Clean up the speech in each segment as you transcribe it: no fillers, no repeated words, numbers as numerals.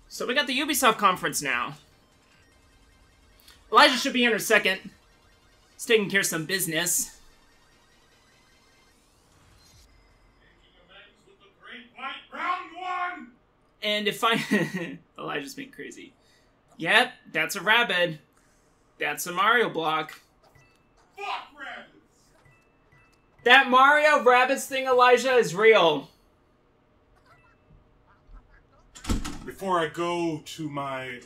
So we got the Ubisoft conference now. Elijah should be here in a second. He's taking care of some business. And if I... Elijah's being crazy. Yep, that's a rabbit. That's a Mario block. Fuck rabbits! That Mario rabbits thing, Elijah, is real. Before I go to my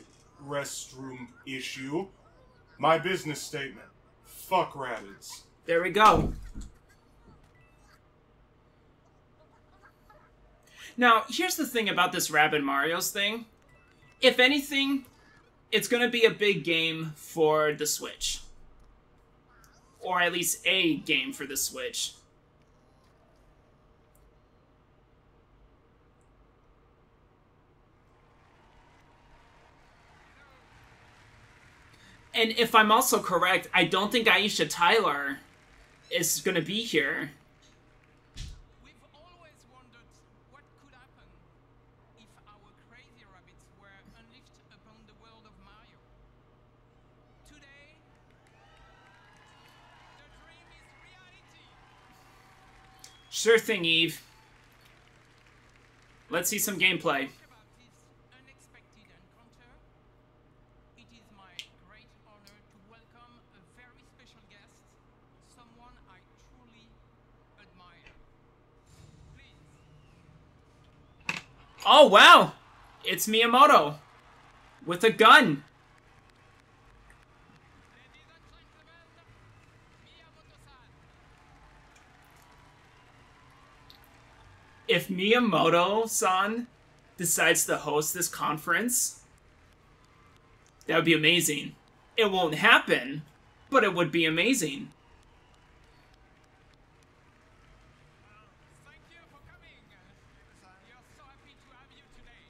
restroom issue, my business statement. Fuck rabbits. There we go. Now, here's the thing about this Rabbid Mario's thing. If anything, it's going to be a big game for the Switch. Or at least a game for the Switch. And if I'm also correct, I don't think Aisha Tyler is going to be here. We've always wondered what could happen if our crazy rabbits were unleashed upon the world of Mario. Today, the dream is reality. Sure thing, Eve. Let's see some gameplay. About this unexpected encounter, it is my great honor to welcome a very special guest, someone I truly admire. Please. Oh, wow! It's Miyamoto. With a gun. Ladies and gentlemen, Miyamoto-san. If Miyamoto-san decides to host this conference, that would be amazing. It won't happen, but it would be amazing. Thank you for coming. We are so happy to have you today.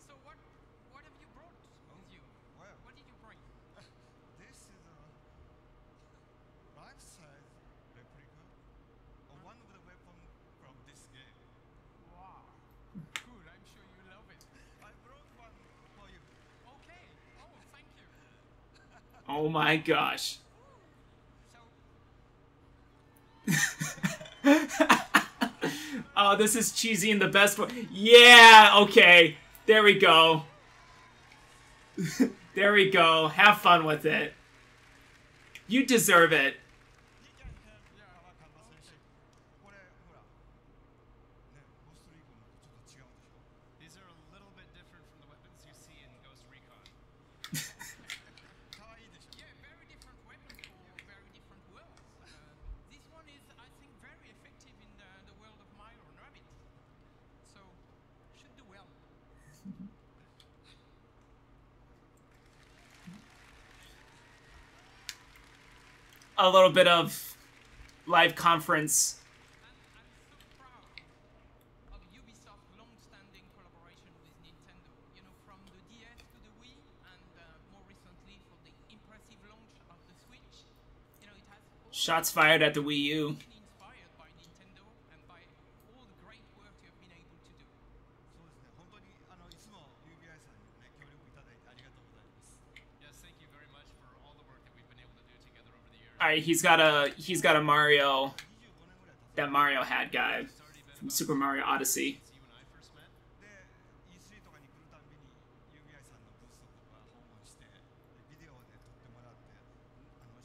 So what have you brought with you? What did you bring? This is a life-size replica of one of the weapons from this game. Wow. Cool, I'm sure you love it. I brought one for you. Okay. Oh, thank you. Oh my gosh. So, Oh, this is cheesy in the best way. Yeah, okay. There we go. There we go. Have fun with it. You deserve it. これほら、ね、ゴーストリーコンのとちょっと違うでしょ。 These are a little bit different from the weapons you see in Ghost Recon. 可愛いでしょ。 yeah, very different weapons for very different worlds. This one is, I think, very effective in the world of Mario and Rabbit. So, should do well. A little bit of live conference. I'm so proud of Ubisoft's long-standing collaboration with Nintendo. You know, from the DS to the Wii, and more recently for the impressive launch of the Switch. You know, it has always Shots fired at the Wii U. been inspired by Nintendo and by all the great work you've been able to do. そうですね。本当にいつも UBI さんにもね協力いただいてありがとうございます。 Yes, thank you very much for all the work that we've been able to do together over the years. All right, he's got a Mario, 25年ぐらい経つ。 that Mario hat guy from Super Mario Odyssey. Since you and I first met, で E3 とかに来るたんびに UBI さんのブースとか訪問してビデオで撮ってもらって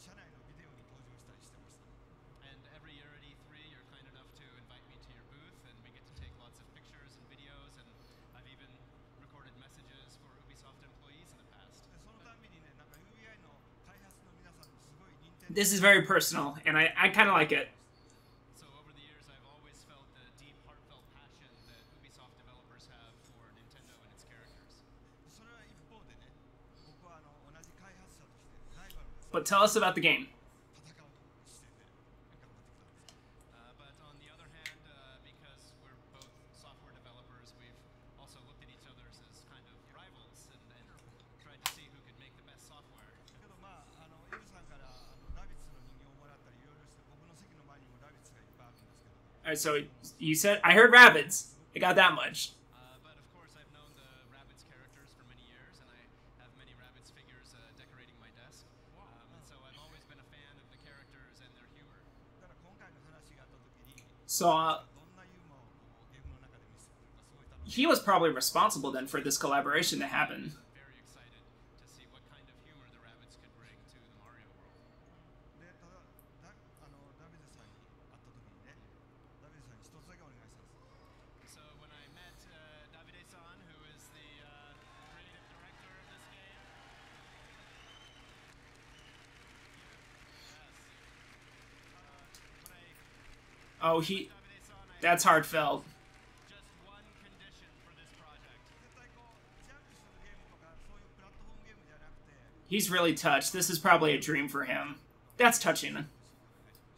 社内のビデオに登場したりしてました。 and every year at E3, you're kind enough to invite me to your booth, and we get to take lots of pictures and videos, and I've even recorded messages for Ubisoft employees in the past. でそのたんびにねなんか UBI の開発の皆さんにすごい任天堂 This is very personal, and I kind of like it. So over the years, I've always felt the deep, heartfelt passion that Ubisoft developers have for Nintendo and its characters. それは一方でね僕は同じ開発者としてライバルが But tell us about the game. 戦う姿勢で頑張ってきたんです。 But on the other hand, because we're both software developers, we've also looked at each other as kind of rivals and tried to see who could make the best software. けどまあイブさんから Alright, so you said... I heard rabbits. I got that much. But of course, I've known the Rabbids characters for many years, and I have many Rabbids figures decorating my desk. And so I've always been a fan of the characters and their humor. だから今回の話があった時に So, どんなユーモアをこうゲームの中で見せてくるかすごい楽しみ he was probably responsible then for this collaboration to happen. Very excited to see what kind of humor the Rabbids could bring to the Mario world. でただダビデさんに会った時にねダビデさんに一つだけお願いしたんです So when I met Davide-san, who is the creative director of this game, Oh, that's heartfelt. just one condition for this project. 絶対こうジャンプするゲームとかそういうプラットフォームゲームじゃなくて He's really touched. This is probably a dream for him. That's touching.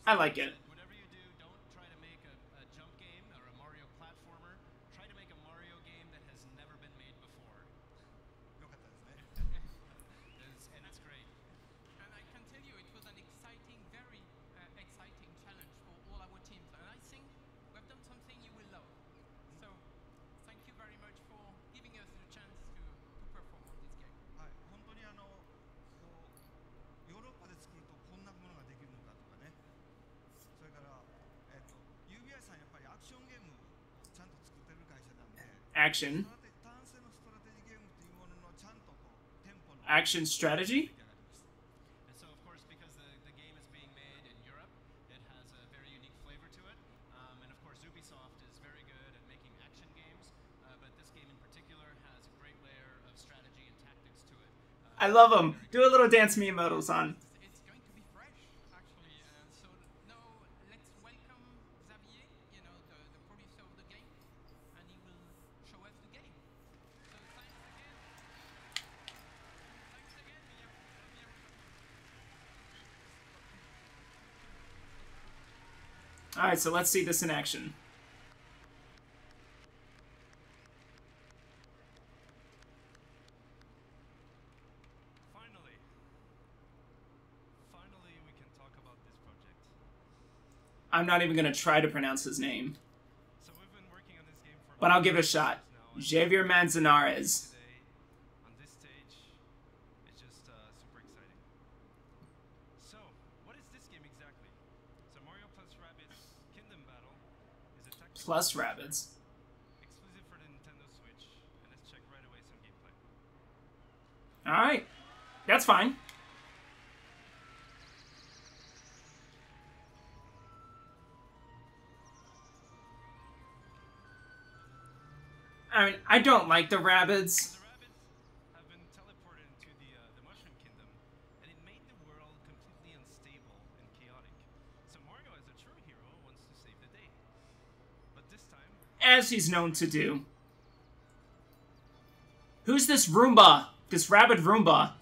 I like it. Whatever you do, don't try to make a jump game or a Mario platformer. Try to make a Mario game that has never been made before. よかったですね And it's great. And I can tell you, it was an exciting, very exciting challenge for all our teams. And I think we've done something you will love. So, thank you very much for giving us the chance to perform on this game. はい本当にこうヨーロッパで作るとこんなものができるのかとかねそれからUBI さんやっぱりアクションゲームちゃんと作ってる会社なんで Action. 単性のストラテジーゲームっていうもののちゃんとこうテンポの Action strategy? And so, of course, because the game is being made in Europe, it has a very unique flavor to it. And of course, Ubisoft is very good at making action games, but this game in particular has a great layer of strategy and tactics to it. I love him. Do a little dance me modals on. It's going to be fresh, actually. So now let's welcome Xavier, the producer of the game, and he will show us the game. So thanks again. Thanks again, Mia. Alright, so let's see this in action. Finally, we can talk about this project. I'm not even gonna try to pronounce his name, So we've been working on this game for but I'll give it a shot. now, and Javier Manzanares. today, on this stage, it's just super exciting. So, what is this game exactly? So Mario plus Rabbids Kingdom Battle is a tactical Plus rabbits. exclusive for the Nintendo Switch, and let's check right away some gameplay. Alright. That's fine. I mean, I don't like the rabbits. The rabbits have been teleported into the Mushroom Kingdom, and it made the world completely unstable and chaotic. So Mario, as a true hero, wants to save the day. But this time, As he's known to do. Who's this Roomba? This rabbit Roomba?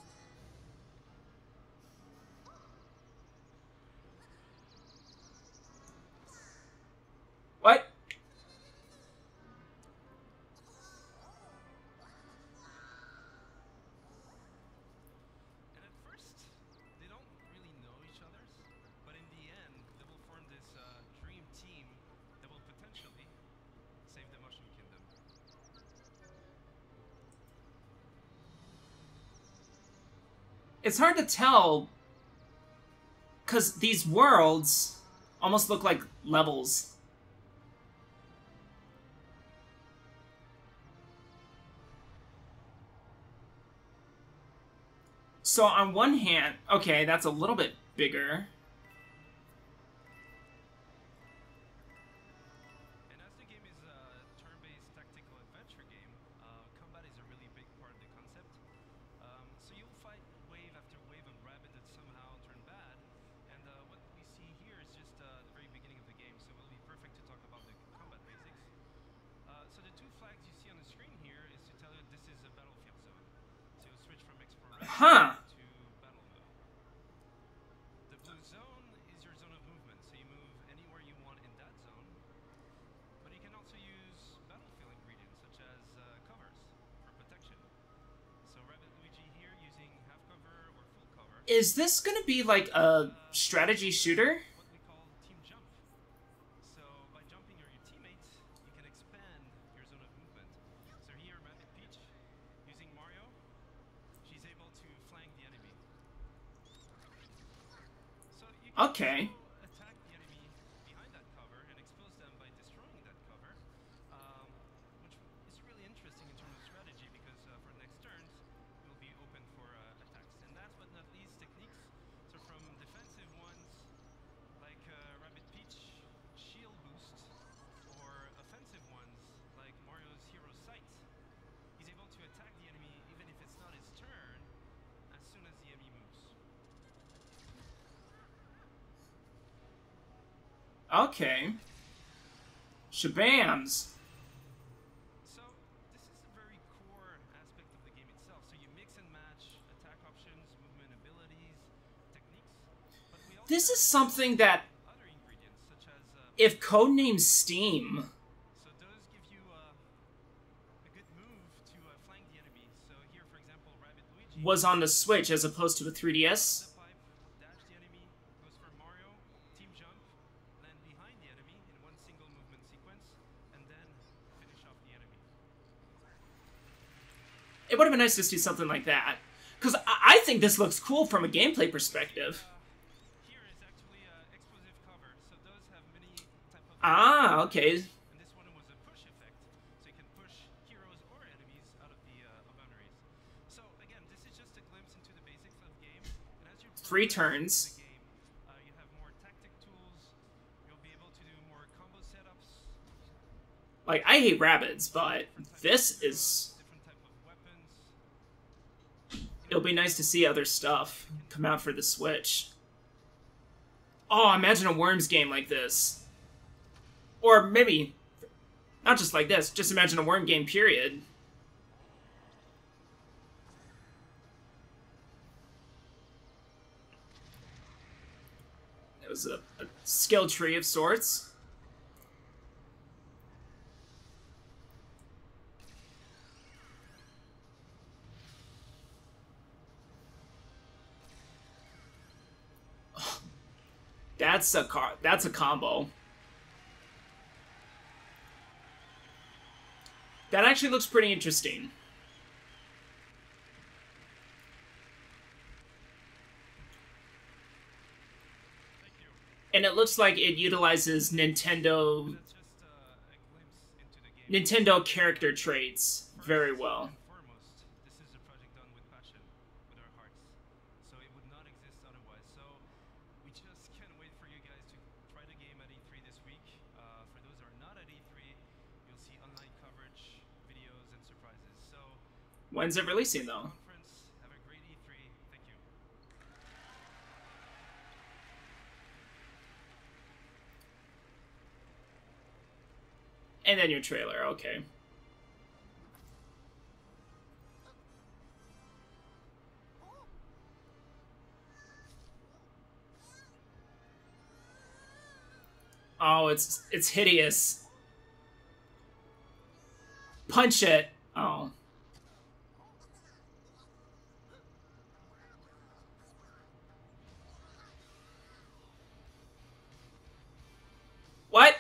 What? and at first, they don't really know each other, but in the end, they will form this dream team that will potentially save the Mushroom Kingdom. It's hard to tell because these worlds almost look like levels. So on one hand, okay, that's a little bit bigger. And as the game is a turn-based tactical adventure game, combat is a really big part of the concept. So you'll fight wave after wave of rabbit that somehow turn bad, and what we see here is just the very beginning of the game, so it will be perfect to talk about the combat basics. So the two flags you see on the screen here is to tell you this is a battlefield zone. So you'll switch from exploration Huh. to battle mode. The blue zone is your zone of movement, so you move anywhere you want in that zone. But you can also use battlefield ingredients such as covers for protection. So Rabbit Luigi here using half cover or full cover. Is this gonna be like a strategy shooter? What we call team jump. So by jumping Okay. Attack the enemy behind that cover and expose them by destroying that cover, which is really interesting in terms of strategy because for the next turns we'll be open for attacks. And last but not least, techniques. So from defensive ones like Rabbit Peach shield boost, or offensive ones like Mario's Hero Sight, he's able to attack the enemy even if it's not his turn as soon as the enemy moves. Okay. Shabams. So this is a very core aspect of the game itself. So you mix and match attack options, movement abilities, techniques. But we also This is have something that, other ingredients such as if Codename Steam so those give you a good move to flank the enemy. So here, for example, Rabbit Luigi was on the Switch as opposed to a 3DS, the pipe, dash the enemy, goes for Mario, team jump, land behind the enemy in one single movement sequence, and then finish off the enemy. it would have been nice to see something like that. Because I think this looks cool from a gameplay perspective. Here is actually explosive cover, so those have many type of Ah, okay. and this one was a push effect, so you can push heroes or enemies out of the boundaries. So again, this is just a glimpse into the basics of the game, and as you 3 progress turns. through the game, you have more tactic tools. You'll be able to do more combo setups. Like, I hate rabbits, but different type this of is... heroes, different type of weapons. It'll be nice to see other stuff come out for the Switch. Oh, imagine a Worms game like this. Or maybe, not just like this, just imagine a Worm game, period. It was a skill tree of sorts. That's a combo. That actually looks pretty interesting. Thank you. And it looks like it utilizes Nintendo That's just a glimpse into the game. Nintendo character traits very First well. and foremost, this is a project done with passion, with our hearts. So it would not exist otherwise. So we just can't wait for you guys to try the game at E3 this week. For those who are not at E3, you'll see online coverage, videos, and surprises. So When's it releasing though? conference, have a great E3. Thank you. And then your trailer, okay. Oh, it's hideous. Punch it. Oh. What?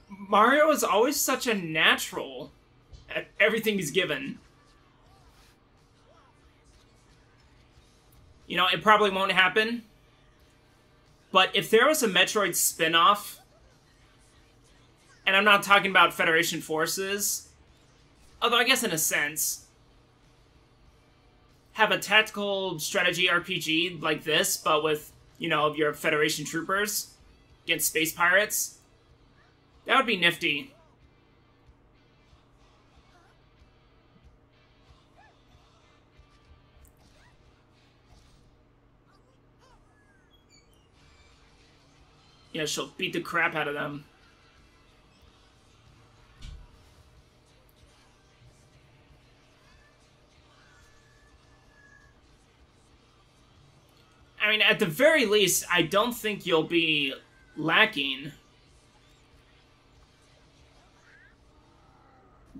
Mario is always such a natural at everything he's given. You know, it probably won't happen. But if there was a Metroid spin-off, and I'm not talking about Federation Forces, although I guess in a sense, have a tactical strategy RPG like this, but with, you know, your Federation troopers against space pirates, that would be nifty. Yeah, she'll beat the crap out of them. I mean, at the very least, I don't think you'll be lacking.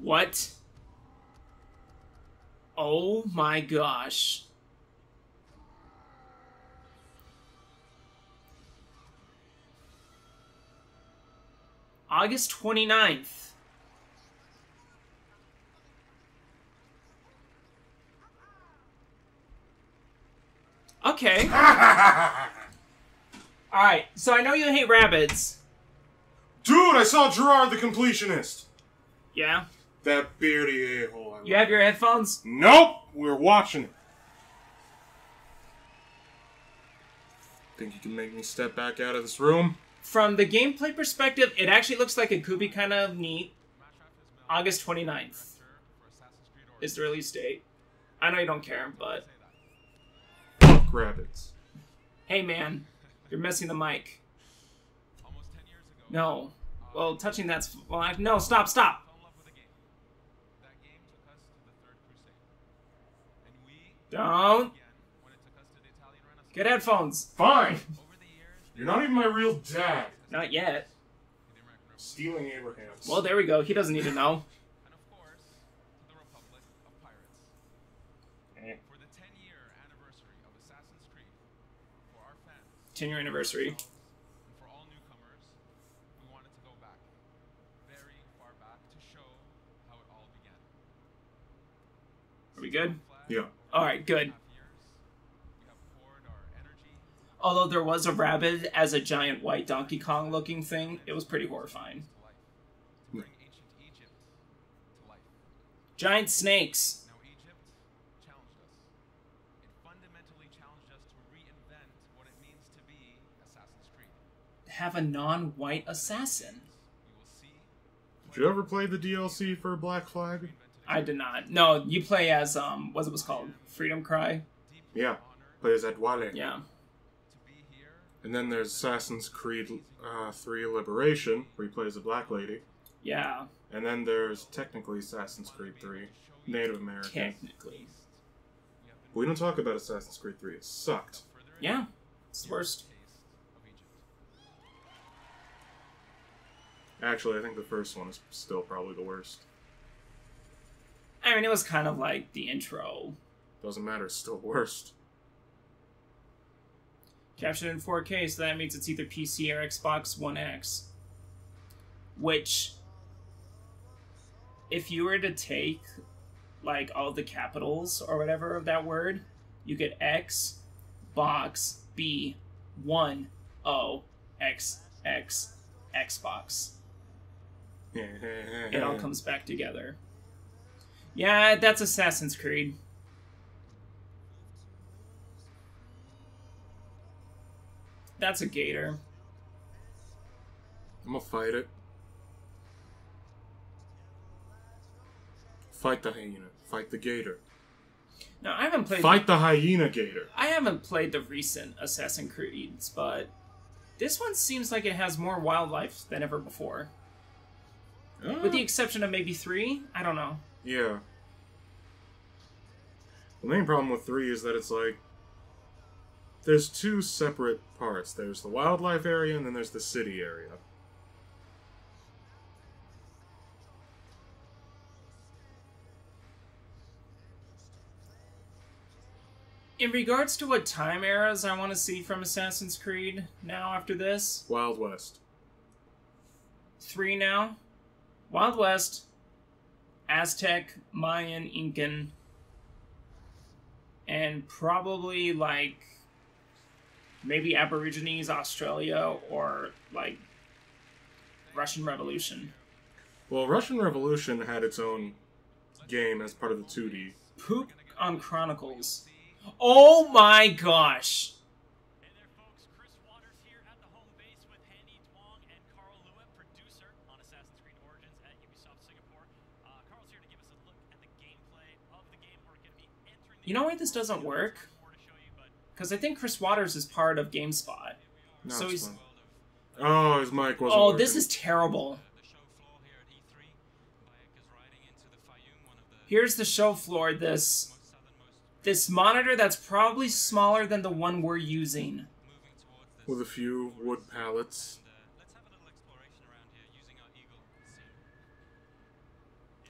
What? Oh my gosh. August 29th. Okay. Alright, so I know you hate rabbits. Dude, I saw Gerard the Completionist. Yeah? That beardy a-hole. You have your headphones? Nope! We're watching it. Think you can make me step back out of this room? From the gameplay perspective, it actually looks like it could be kind of neat. August 29th is the release date. I know you don't care, but... Fuck rabbits. Hey man, you're messing the mic. No. Well, touching that's... Well, no, stop! Don't. Get headphones. Fine! You're not even my real dad. Not yet. Stealing Abraham's. Well, there we go. He doesn't need to know. And of course, to the Republic of Pirates. For the 10-year anniversary of Assassin's Creed, for our fans, 10-year anniversary. and for all newcomers, we wanted to go back, very far back, to show how it all began. Are we good? Yeah. Alright, good. We have poured our energy, Although there was a rabbit as a giant white Donkey Kong looking thing, it was pretty horrifying. to life, to bring ancient Egypt to life. Giant snakes. Now Egypt challenged us. It fundamentally challenged us to reinvent what it means to be Assassin's Creed. Have a non-white assassin. We will see. Did you ever play the DLC for Black Flag? I did not. No, you play as, what was it called? Freedom Cry? Yeah. Plays at Wale. Yeah. To be here, And then there's Assassin's Creed 3 Liberation, where he plays a black lady. Yeah. And then there's technically Assassin's Creed 3, Native American. Technically. We don't talk about Assassin's Creed 3. It sucked. Yeah. It's the worst. taste of Egypt. Actually, I think the first one is still probably the worst. I mean, it was kind of like the intro. Doesn't matter, it's still worst. Captured in 4K, so that means it's either PC or Xbox One X. Which, if you were to take, like, all the capitals or whatever of that word, you get X, box, B, 1, O, X, X, Xbox. It all comes back together. Yeah, that's Assassin's Creed. That's a gator. I'm gonna fight it. Fight the hyena. Fight the gator. No, I haven't played. Fight the hyena gator. I haven't played the recent Assassin's Creeds, but this one seems like it has more wildlife than ever before. With the exception of maybe 3, I don't know. Yeah. The main problem with 3 is that it's like... There's 2 separate parts. There's the wildlife area and then there's the city area. In regards to what time eras I want to see from Assassin's Creed now after this, Wild West. 3 now. Wild West, Aztec, Mayan, Incan, and probably like maybe Aborigines, Australia, or like Russian Revolution. Well, Russian Revolution had its own game as part of the 2D. Poop on Chronicles. Oh my gosh! Hey there, folks. Chris Waters here at the home base with Handy Twong and Carl Lewitt, producer on Assassin's Creed Origins at Ubisoft Singapore. Carl's here to give us a look at the gameplay of the game. We're going to be entering the... You know why this doesn't work? More to show you, but Because I think Chris Waters is part of GameSpot. No, So it's he's... fine. Oh, his mic wasn't Oh, working. this is terrible. The show floor here at E3, Bayek is riding into the Fayum, one of the Here's the show floor, this southernmost, monitor that's probably smaller than the one we're using. moving towards this. With a few wood pallets. Let's have a little exploration around here using our eagle.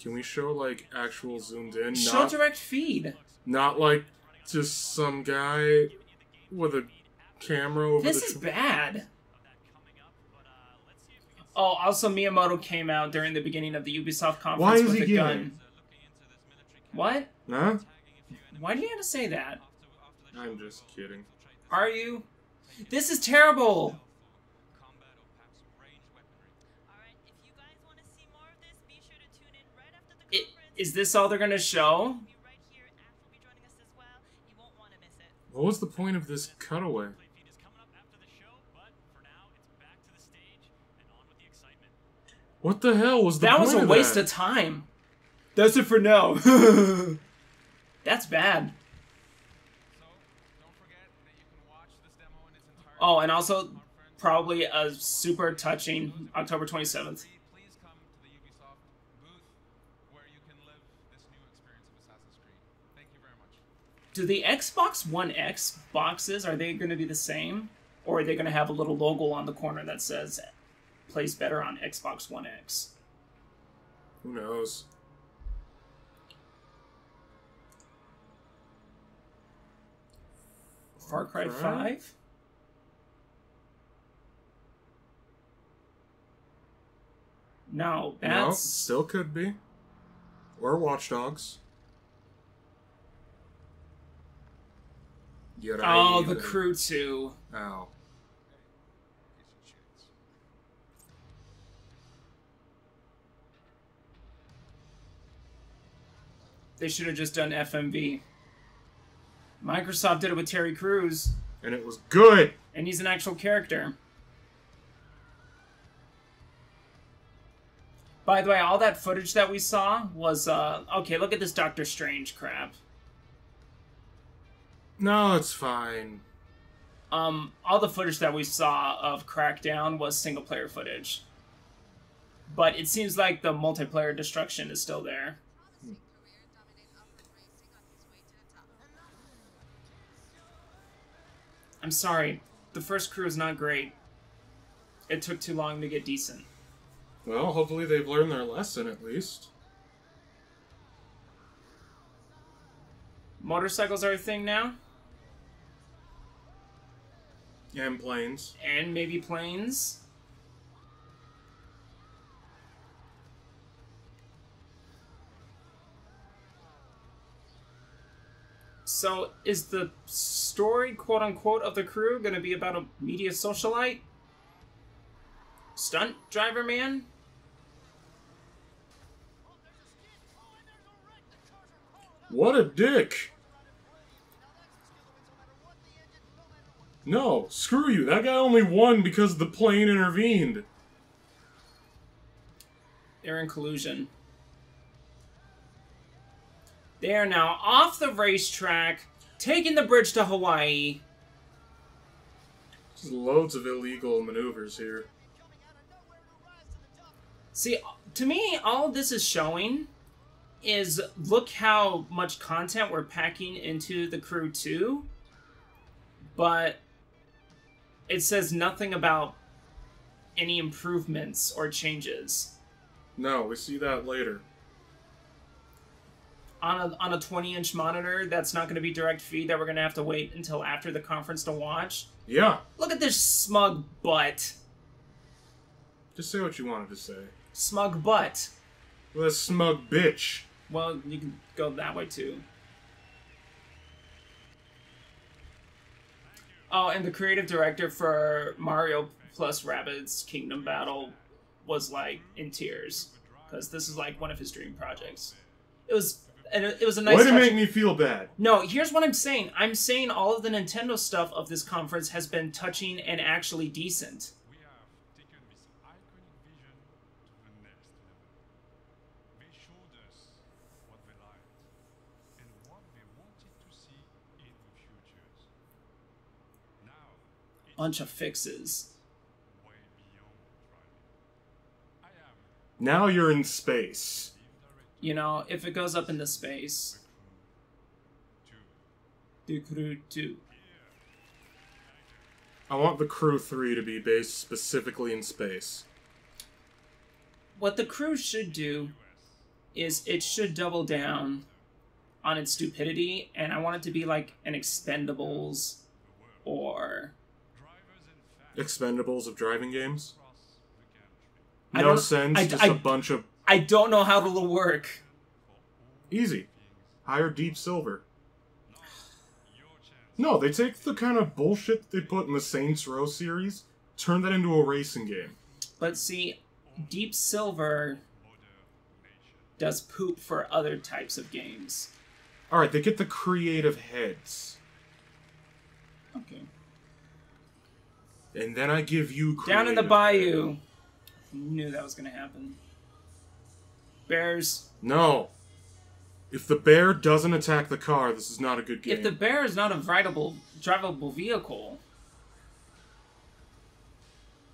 Can we show, like, actual zoomed in? Show direct feed. Not like just some guy with a camera over This the... is bad. of that coming up. But let's see if we can Oh, also Miyamoto came out during the beginning of the Ubisoft conference Why is with he a gay? gun. Looking into this military What? Huh? Why do you have to say that? after the I'm just kidding. Are you? This is terrible! combat or perhaps range weaponry. Alright, if you guys want to see more of this, be sure to tune in right after the It, conference. is this all they're gonna show? Be right here. Ash will be joining us as well. You won't want to miss it. What was the point of this cutaway? Play feed is coming up after the show, but for now, it's back to the stage and on with the excitement. What the hell was the That point was a of waste that? of time. That's it for now. That's bad. So, don't forget that you can watch this demo in its entirety. Oh, and also Conference. probably a super touching October 27th. Please come to the Ubisoft booth where you can live this new experience of Assassin's Creed. Thank you very much. Do the Xbox One X boxes, are they going to be the same? Or are they going to have a little logo on the corner that says plays better on Xbox One X? Who knows? Far Cry Far Cry? 5? No, No, that's... still could be. Or Watch Dogs. Oh, the Crew 2. Ow. They should have just done FMV. Microsoft did it with Terry Crews, And it was good! and he's an actual character. By the way, all that footage that we saw was, okay, look at this Doctor Strange crap. No, it's fine. All the footage that we saw of Crackdown was single-player footage. But it seems like the multiplayer destruction is still there. I'm sorry, the first Crew is not great. It took too long to get decent. Well, hopefully they've learned their lesson at least. Motorcycles are a thing now, And planes. and maybe planes. So, is the story, quote-unquote, of the Crew going to be about a media socialite? Stunt driver man? What a dick! No, screw you. That guy only won because the plane intervened. They're in collusion. They are now off the racetrack, taking the bridge to Hawaii. Just loads of illegal maneuvers here. See, to me, all this is showing is look how much content we're packing into the Crew 2, but it says nothing about any improvements or changes. No, we see that later. On a 20-inch monitor, that's not going to be direct feed, that we're going to have to wait until after the conference to watch. Yeah, Look at this smug butt. just say what you wanted to say. Smug butt. What a smug bitch. Well, you can go that way too. Oh, and the creative director for Mario plus Rabbids Kingdom Battle was like in tears because this is like one of his dream projects. It was a nice. Way to touch. make me feel bad. No, here's what I'm saying. I'm saying all of the Nintendo stuff of this conference has been touching and actually decent. We have taken this iconic vision to the next level. They showed us what they liked and what they wanted to see in the futures. Now, it's Bunch of fixes. way beyond driving. I am Now you're in space. You know, if it goes up into space. the The Crew 2. I want the Crew 3 to be based specifically in space. What the Crew should do is it should double down on its stupidity, and I want it to be like an Expendables or Expendables of driving games. I No don't- sense, I- just I- a bunch of... I don't know how it'll work. Easy. Hire Deep Silver. your chance No, they take the kind of bullshit they put in the Saints Row series, turn that into a racing game. But see, Deep Silver does poop for other types of games. Alright, they get the creative heads. Okay. And then I give you Down in the creative bayou. Knew that was going to happen. Bears. No. If the bear doesn't attack the car, this is not a good game. If the bear is not a drivable vehicle...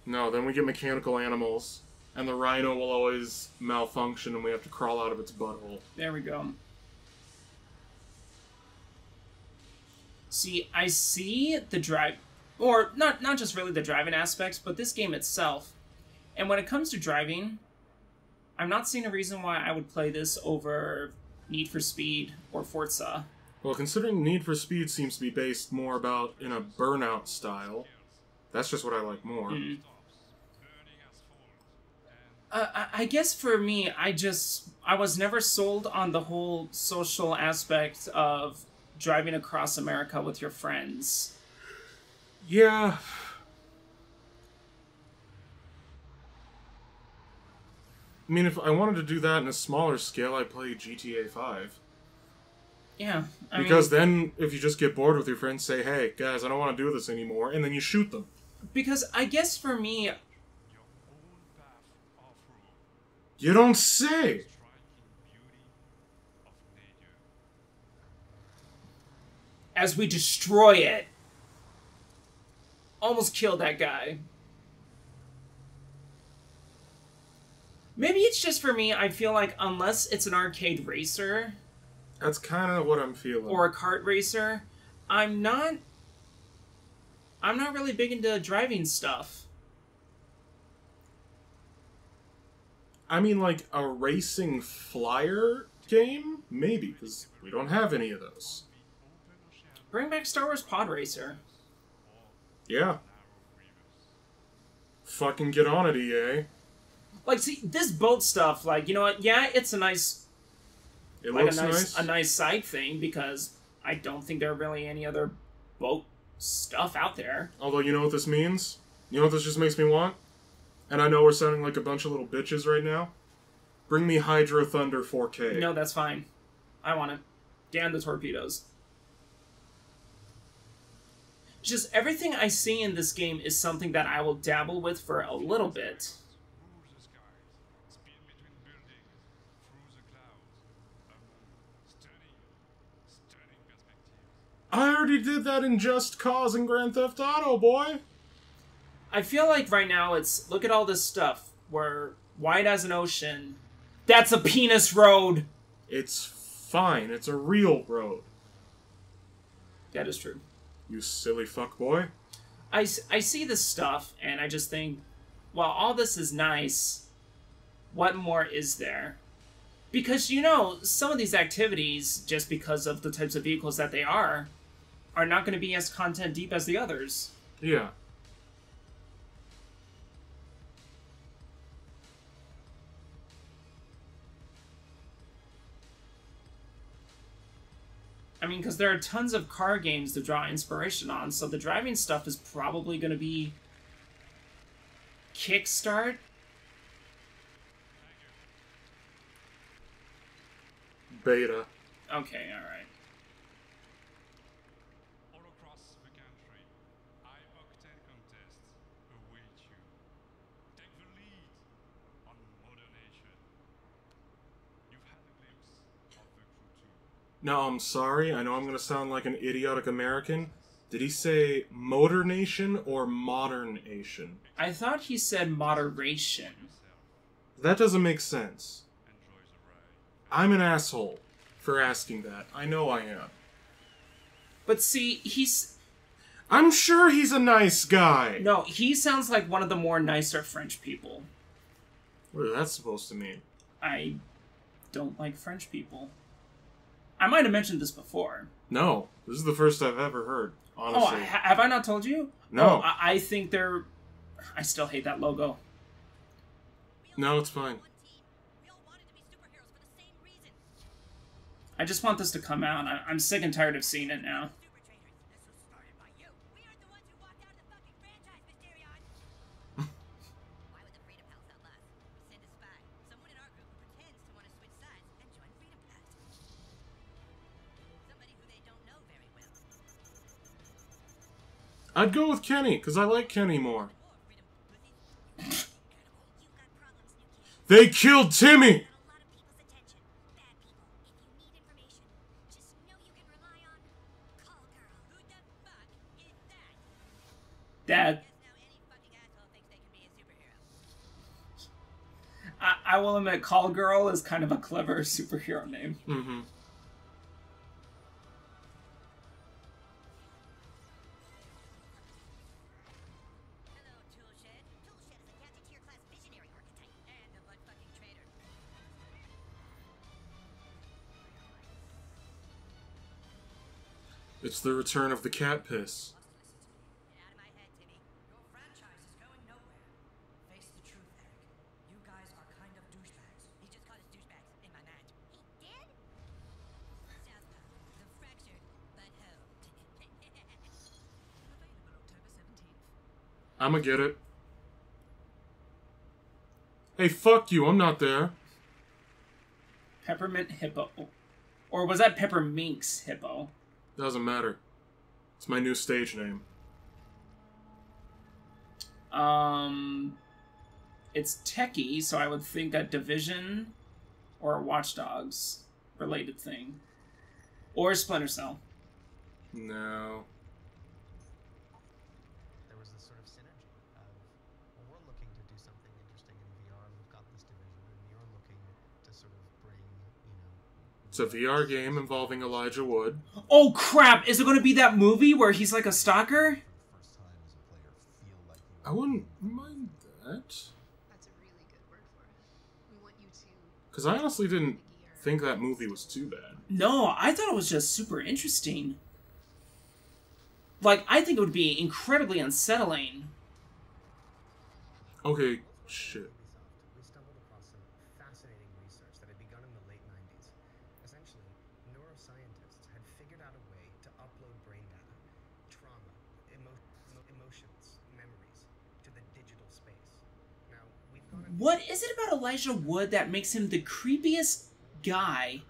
No, then we get mechanical animals. And the rhino will always malfunction and we have to crawl out of its butthole. There we go. See, I see the drive... Or, not just really the driving aspects, but this game itself. And when it comes to driving, I'm not seeing a reason why I would play this over Need for Speed or Forza. Well, considering Need for Speed seems to be based more about in a Burnout style, that's just what I like more. Mm. I guess for me, I was never sold on the whole social aspect of driving across America with your friends. Yeah. I mean, if I wanted to do that in a smaller scale, I'd play GTA 5. Yeah. Because then, if you just get bored with your friends, say, hey, guys, I don't want to do this anymore, and then you shoot them. Because I guess for me... You don't say! As we destroy it. Almost killed that guy. Maybe it's just for me, I feel like unless it's an arcade racer... That's kind of what I'm feeling. Or a kart racer, I'm not really big into driving stuff. I mean, like, a racing flyer game? Maybe, because we don't have any of those. Bring back Star Wars Pod Racer. Yeah. Fucking get on it, EA. Like, see, this boat stuff, like, you know what? Yeah, it's a nice... It like looks nice. A nice side thing, because I don't think there are really any other boat stuff out there. Although, you know what this means? You know what this just makes me want? And I know we're sounding like a bunch of little bitches right now. Bring me Hydro Thunder 4K. No, that's fine. I want it. Damn the torpedoes. Just everything I see in this game is something that I will dabble with for a little bit. I already did that in Just Cause and Grand Theft Auto, boy! I feel like right now it's, look at all this stuff. We're wide as an ocean. That's a penis road! It's fine. It's a real road. That is true. You silly fuckboy. I see this stuff, and I just think, while all this is nice, what more is there? Because, you know, some of these activities, just because of the types of vehicles that they are not going to be as content deep as the others. Yeah. I mean, because there are tons of car games to draw inspiration on, so the driving stuff is probably going to be Kickstart. Beta. Okay, alright. All across the country, high-octane contests await you. Take the lead on Modern Nation. You've had a glimpse of the crew too. Now, I'm sorry. I know I'm going to sound like an idiotic American. Did he say Motor Nation or Modern Nation? I thought he said moderation. That doesn't make sense. Enjoy the ride. I'm an asshole for asking that. I know I am. But see, I'm sure he's a nice guy. no, he sounds like one of the more nicer French people. What is that supposed to mean? I don't like French people. I might have mentioned this before. No, this is the first I've ever heard, Oh, honestly. have I not told you? No. Oh, I think they're... I still hate that logo. No, it's fine. I just want this to come out. I'm sick and tired of seeing it now. I'd go with Kenny, because I like Kenny more. They killed Timmy! That I will admit, Call Girl is kind of a clever superhero name. Mm-hmm. It's the return of the cat piss. Get out of my head, Timmy. Your franchise is going nowhere. Face the truth, Eric. You guys are kind of douchebags. He just called us douchebags in my mind. He did? Southpaw, the fractured but whole. Available October 17th. I'ma get it. Hey, fuck you, I'm not there. Peppermint Hippo. Or was that Pepperminx Hippo? Doesn't matter. It's my new stage name. It's techie, so I would think a Division or a Watch Dogs related thing. Or Splinter Cell. No. There was this sort of synergy of, well, we're looking to do something interesting in VR, and we've got this division, and you're looking to sort of bring, you know... It's a VR game involving Elijah Wood. Oh crap! Is it going to be that movie where he's like a stalker? First time as a player feel like you... I wouldn't mind that. That's a really good word for it. We want you to... Because I honestly didn't think that movie was too bad. No, I thought it was just super interesting. Like, I think it would be incredibly unsettling. Okay, shit. Ubisoft, we stumbled across some fascinating research that had begun in the late 90s. Essentially, neuroscientists had figured out a way to upload brain data, trauma, emotions, memories, to the digital space. Now, we've gone... What is it about Elijah Wood that makes him the creepiest guy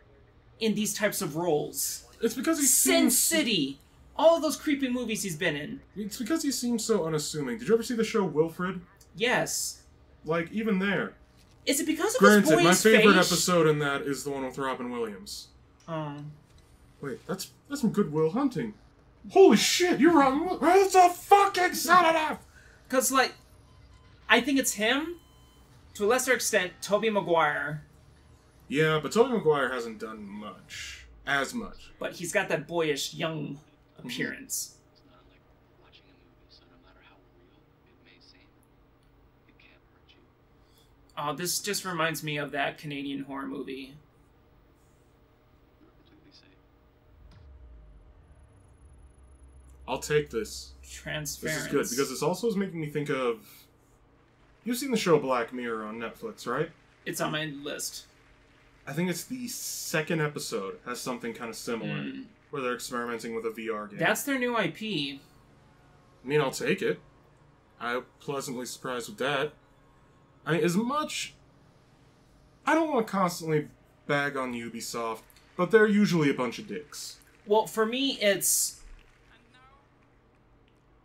in these types of roles? It's because he Sin seems... City! All of those creepy movies he's been in. It's because he seems so unassuming. Did you ever see the show Wilfred? Yes. Like, even there. Is it because of Granted, his boyish my favorite face? episode in that is the one with Robin Williams. Oh. Wait, that's some Good Will Hunting. Holy shit, you're Robin. That's a fucking son of... Because, like, I think it's him, to a lesser extent, Tobey Maguire, Yeah, but Tobey Maguire hasn't done much. As much. but he's got that boyish, young appearance. It's not like watching a movie, so no matter how real it may seem, it can't hurt you. Oh, this just reminds me of that Canadian horror movie. You're completely safe. I'll take this. Transference. This is good, because this also is making me think of... You've seen the show Black Mirror on Netflix, right? It's on my list. I think it's the second episode has something kind of similar, where they're experimenting with a VR game. That's their new IP. I mean, I'll take it. I'm pleasantly surprised with that. I mean, as much... I don't want to constantly bag on Ubisoft, but they're usually a bunch of dicks. Well, for me, it's... And now,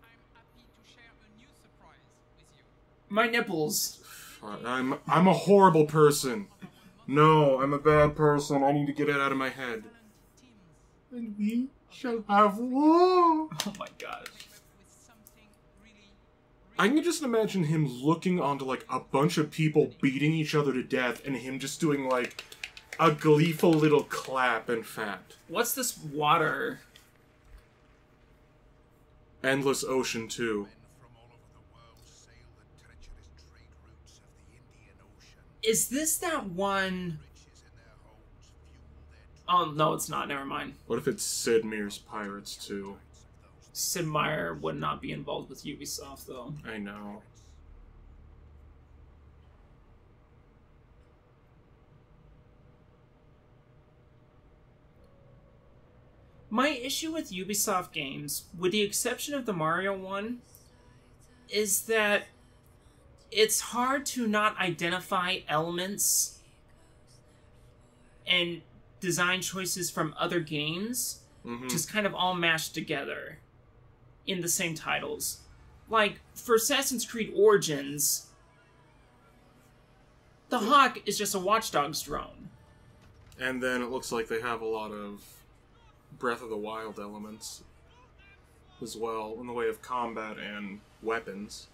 I'm happy to share a new surprise with you. my nipples. I'm a horrible person. No, I'm a bad person. I need to get it out of my head. And we shall have war. Oh my gosh. I can just imagine him looking onto, like, a bunch of people beating each other to death and him just doing, like, a gleeful little clap and fat. What's this water? Endless Ocean 2. Is this that one... Oh, no, it's not. Never mind. What if it's Sid Meier's Pirates 2? Sid Meier would not be involved with Ubisoft, though. I know. My issue with Ubisoft games, with the exception of the Mario one, is that it's hard to not identify elements and design choices from other games, just kind of all mashed together in the same titles. Like, for Assassin's Creed Origins, the Hawk is just a Watchdog's drone. And then it looks like they have a lot of Breath of the Wild elements as well, in the way of combat and weapons.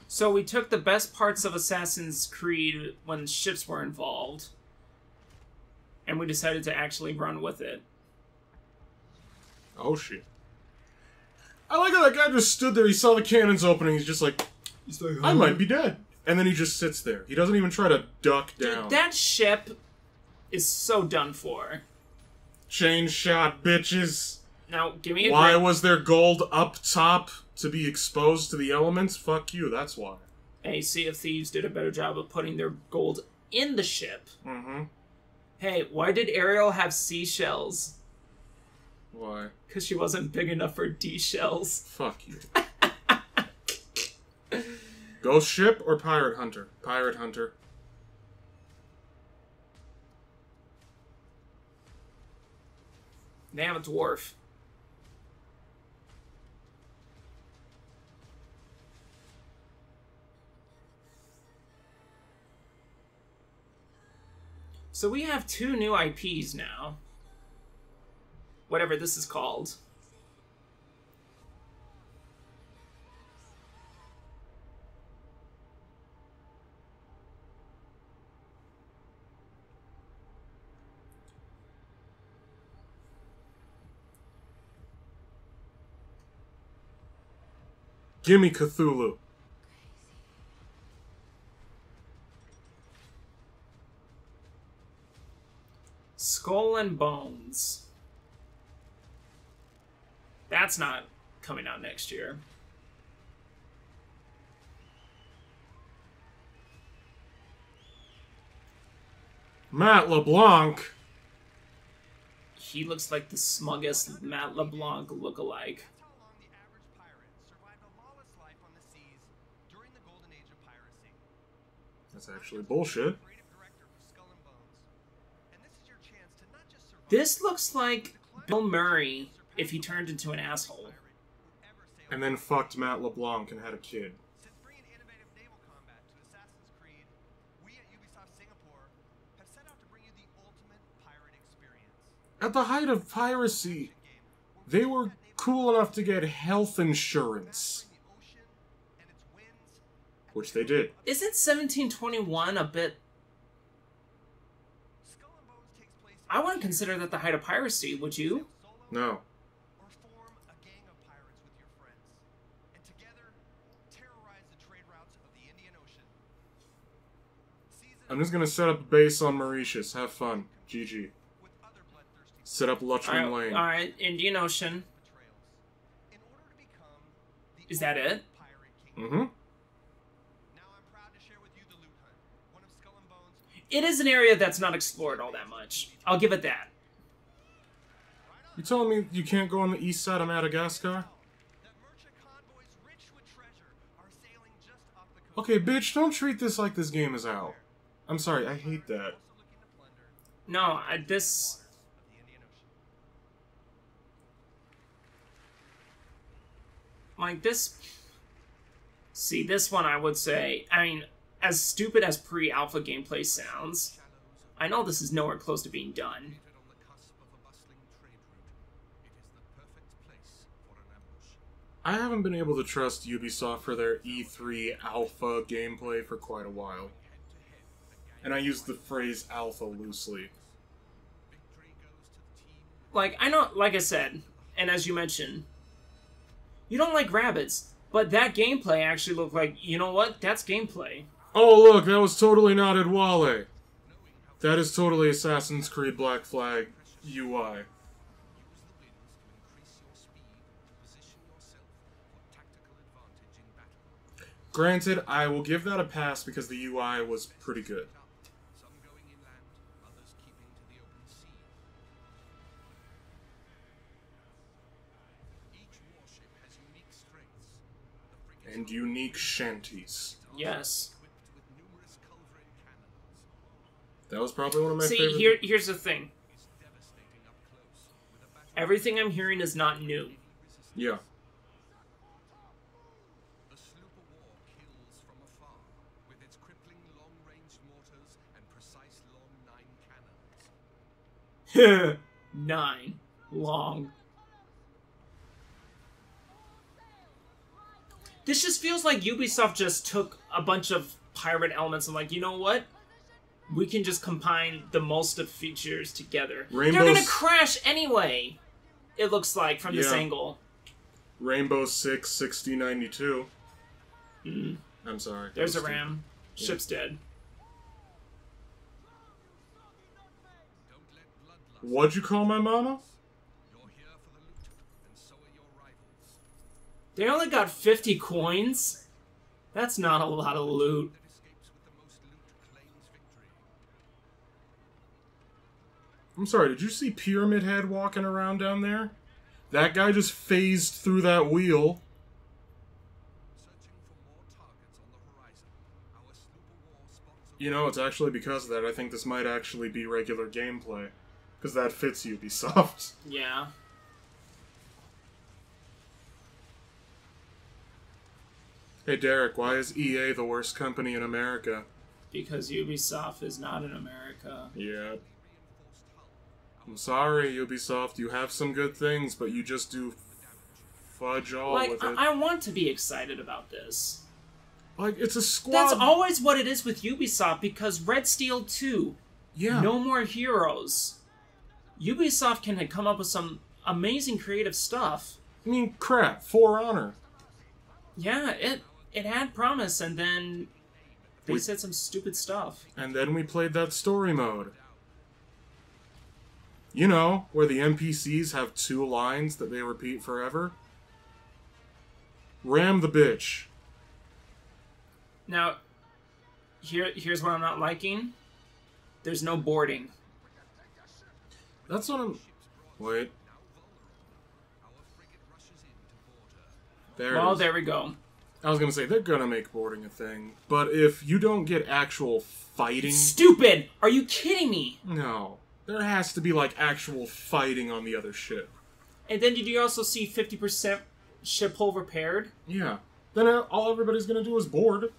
So we took the best parts of Assassin's Creed when ships were involved, and we decided to actually run with it. Oh shit. I like how that guy just stood there, he saw the cannons opening, he's like, I might be dead. And then he just sits there. He doesn't even try to duck down. Dude, that ship is so done for. Chain shot, bitches. Now, give me a Why was there gold up top to be exposed to the elements? Fuck you, that's why. Hey, Sea of Thieves did a better job of putting their gold in the ship. Mm-hmm. Hey, why did Ariel have seashells? Why? Because she wasn't big enough for D-shells. Fuck you. Ghost ship or pirate hunter? Pirate hunter. They have a dwarf. So we have 2 new IPs now. Whatever this is called. Gimme Cthulhu. Skull and Bones. That's not coming out next year. Matt LeBlanc. He looks like the smuggest Matt LeBlanc lookalike. That's actually bullshit. This looks like Bill Murray if he turned into an asshole. And then fucked Matt LeBlanc and had a kid. Since bringing innovative naval combat to Assassin's Creed, we at Ubisoft Singapore have set out to bring you the ultimate pirate experience. At the height of piracy, they were cool enough to get health insurance. Which they did. Isn't 1721 a bit... I wouldn't consider that the height of piracy, would you? No. I'm just gonna set up a base on Mauritius. Have fun. GG. Set up Lutchman Lane. Alright, Indian Ocean. Is that it? Mm-hmm. It is an area that's not explored all that much. I'll give it that. You telling me you can't go on the east side of Madagascar? Okay, bitch, don't treat this like this game is out. I'm sorry, I hate that. No, this... Like, this... See, this one I would say... I mean, as stupid as pre-alpha gameplay sounds, I know this is nowhere close to being done. I haven't been able to trust Ubisoft for their E3 alpha gameplay for quite a while. And I use the phrase alpha loosely. Like, I know, like I said, and as you mentioned, you don't like rabbits, but that gameplay actually looked like, you know what, that's gameplay. Oh look, that was totally not Edwale. That is totally Assassin's Creed Black Flag UI. Granted, I will give that a pass because the UI was pretty good. And unique shanties. Yes. That was probably one of my favorite... See, here's the thing. Everything I'm hearing is not new. Yeah. The Slooper War kills from afar with its crippling long-range mortars and precise long 9 cannons. 9 long. This just feels like Ubisoft just took a bunch of pirate elements and like, you know what? We can just combine the most of features together. They're gonna crash anyway, it looks like, from this angle. Rainbow Six 6092. I'm sorry. There's a ram. Ship's dead. What'd you call my mama? You're here for the loot, and so are your rivals. They only got 50 coins? That's not a lot of loot. That escapes with the most loot claims victory. I'm sorry, did you see Pyramid Head walking around down there? That guy just phased through that wheel. Searching for more targets on the horizon. Our Slooper War spots You know, it's actually because of that I think this might actually be regular gameplay. Because that fits Ubisoft. Yeah. Hey Derek, why is EA the worst company in America? Because Ubisoft is not in America. Yeah. I'm sorry, Ubisoft, you have some good things, but you just do fudge all Like, with it. I want to be excited about this. Like, it's a squad. That's always what it is with Ubisoft, because Red Steel 2, No More Heroes. Ubisoft can come up with some amazing creative stuff. I mean, crap, For Honor. Yeah, it had promise, and then they said some stupid stuff. And then we played that story mode. You know, where the NPCs have 2 lines that they repeat forever? Ram the bitch. Now, here's what I'm not liking. There's no boarding. That's what I'm... Wait. There it is. There we go. I was gonna say, they're gonna make boarding a thing. But if you don't get actual fighting... Stupid! Are you kidding me? No. There has to be, like, actual fighting on the other ship. And then did you also see 50% ship hull repaired? Yeah. Then all everybody's gonna do is board.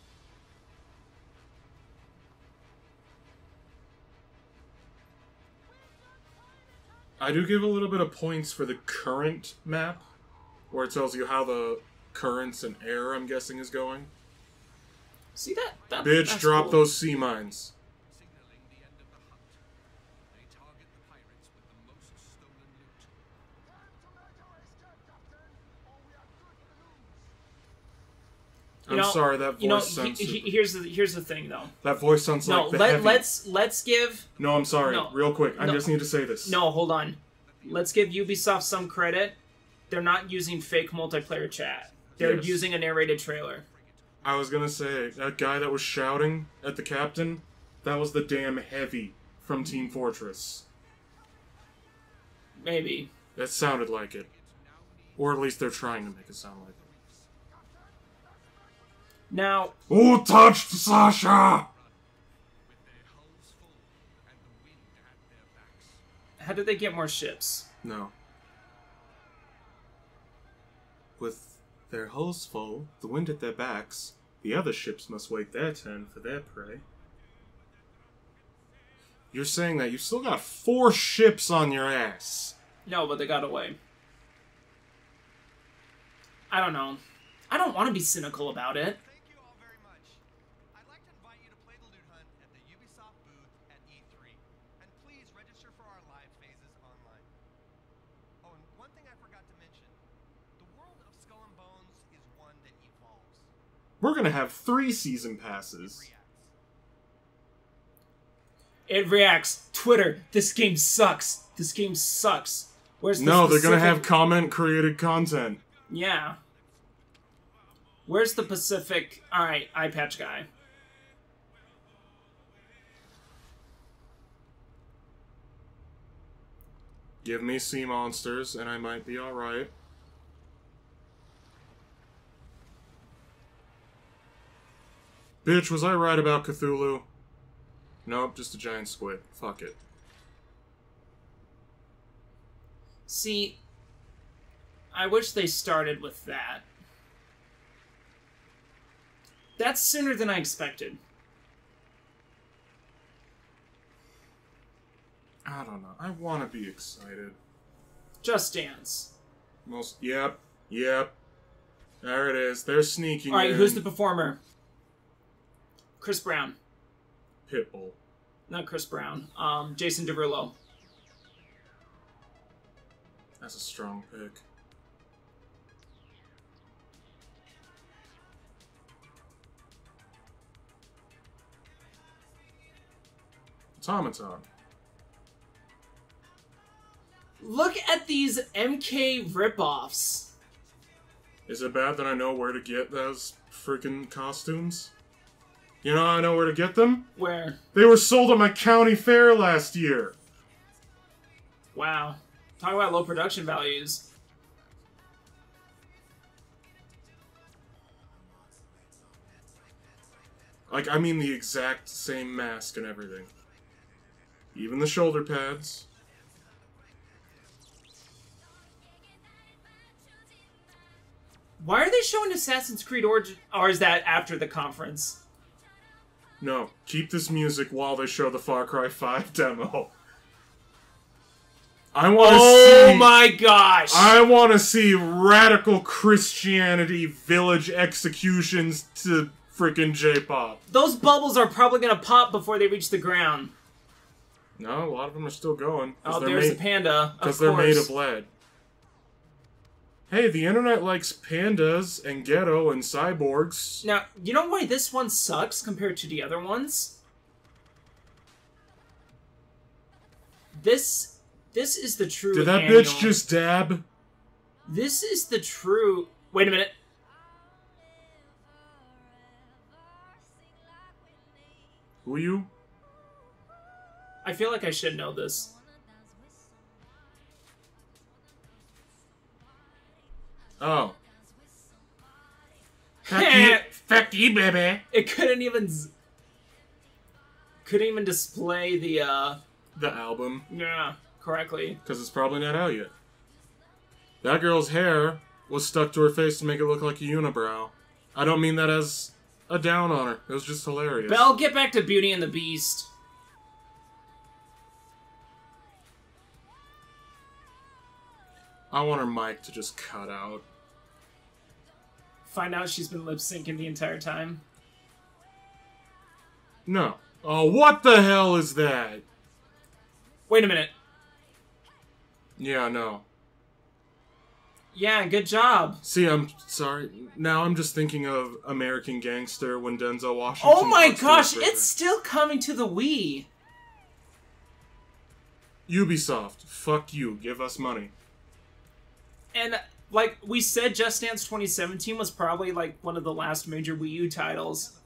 I do give a little bit of points for the current map, where it tells you how the currents and air, I'm guessing, is going. See that? Bitch, drop cool. those sea mines. signaling the end of the hunt. They target the pirates with the most stolen loot. I'm sorry, that voice sounds... Here's the thing, though. That voice sounds like the heavy... let's give... No, I'm sorry. No. Real quick. I No. just need to say this. No, hold on. Let's give Ubisoft some credit. They're not using fake multiplayer chat. They're Yes. using a narrated trailer. I was gonna say, that guy that was shouting at the captain, that was the damn Heavy from Team Fortress. Maybe. That sounded like it. Or at least they're trying to make it sound like it. Now... Who touched Sasha? How did they get more ships? No. With their hulls full, the wind at their backs, the other ships must wait their turn for their prey. You're saying that you've still got 4 ships on your ass. No, but they got away. I don't know. I don't want to be cynical about it. Thank you all very much. I'd like to invite you to play the loot hunt at the Ubisoft booth at E3. And please register for our live phases online. Oh, and one thing I forgot to mention. The world of Skull and Bones is one that evolves. We're gonna have 3 season passes. It reacts. Twitter, this game sucks. This game sucks. Where's the No, they're gonna specific- have comment-created content. Yeah. Where's the Pacific... Alright, eye patch guy. Give me sea monsters, and I might be alright. Bitch, was I right about Cthulhu? Nope, just a giant squid. Fuck it. See, I wish they started with that. That's sooner than I expected. I don't know. I want to be excited. Just Dance. Yep. There it is. They're sneaking Alright, in. who's the performer? Chris Brown. Pitbull. Not Chris Brown. Jason Derulo. That's a strong pick. Automaton. Look at these MK ripoffs. Is it bad that I know where to get those freaking costumes? You know how I know where to get them? Where? They were sold at my county fair last year. Wow. Talk about low production values. Like, I mean the exact same mask and everything. Even the shoulder pads. Why are they showing Assassin's Creed Origins? Or is that after the conference? No, keep this music while they show the Far Cry 5 demo. I want to see... Oh my gosh! I want to see radical Christianity village executions to freaking J-pop. Those bubbles are probably gonna pop before they reach the ground. No, a lot of them are still going. Oh, there's a panda. Because they're made of lead. Hey, the internet likes pandas and ghetto and cyborgs. Now, you know why this one sucks compared to the other ones? This is the true Did that annual. bitch just dab? This is the true... Wait a minute. Who are you? I feel like I should know this. Oh. Fuck you, baby. It couldn't even display the album. Yeah, correctly. Because it's probably not out yet. That girl's hair was stuck to her face to make it look like a unibrow. I don't mean that as a down on her. It was just hilarious. Belle, get back to Beauty and the Beast. I want her mic to just cut out. Find out she's been lip syncing the entire time. No. Oh, what the hell is that? Wait a minute. Yeah, no. Yeah, good job. See, I'm sorry. Now I'm just thinking of American Gangster when Denzel Washington... Oh my gosh, it's still coming to the Wii. Ubisoft, fuck you. Give us money. And, like, we said Just Dance 2017 was probably, like, one of the last major Wii U titles.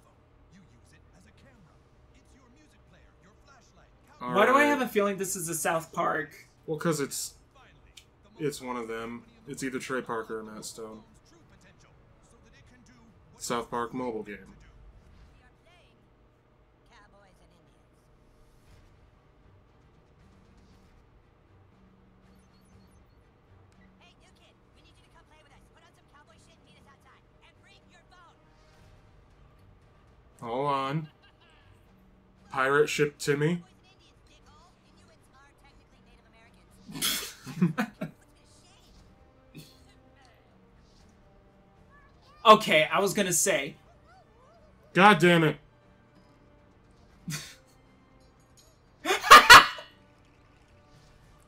Why do I have a feeling this is a South Park? Well, because it's one of them. It's either Trey Parker or Matt Stone. South Park mobile game. Hold on. Pirate ship Timmy. Okay, I was gonna say. God damn it.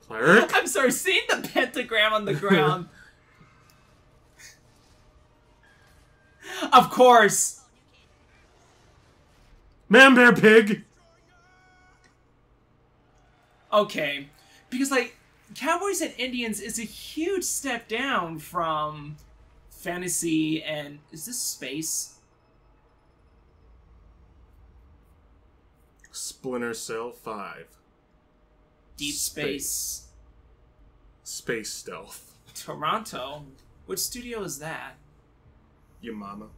Cleric? I'm sorry, seeing the pentagram on the ground. Of course. Man Bear Pig! Okay. Because, like, Cowboys and Indians is a huge step down from fantasy and... Is this space? Splinter Cell 5. Deep Space. Space Stealth. Toronto? Which studio is that? Your mama.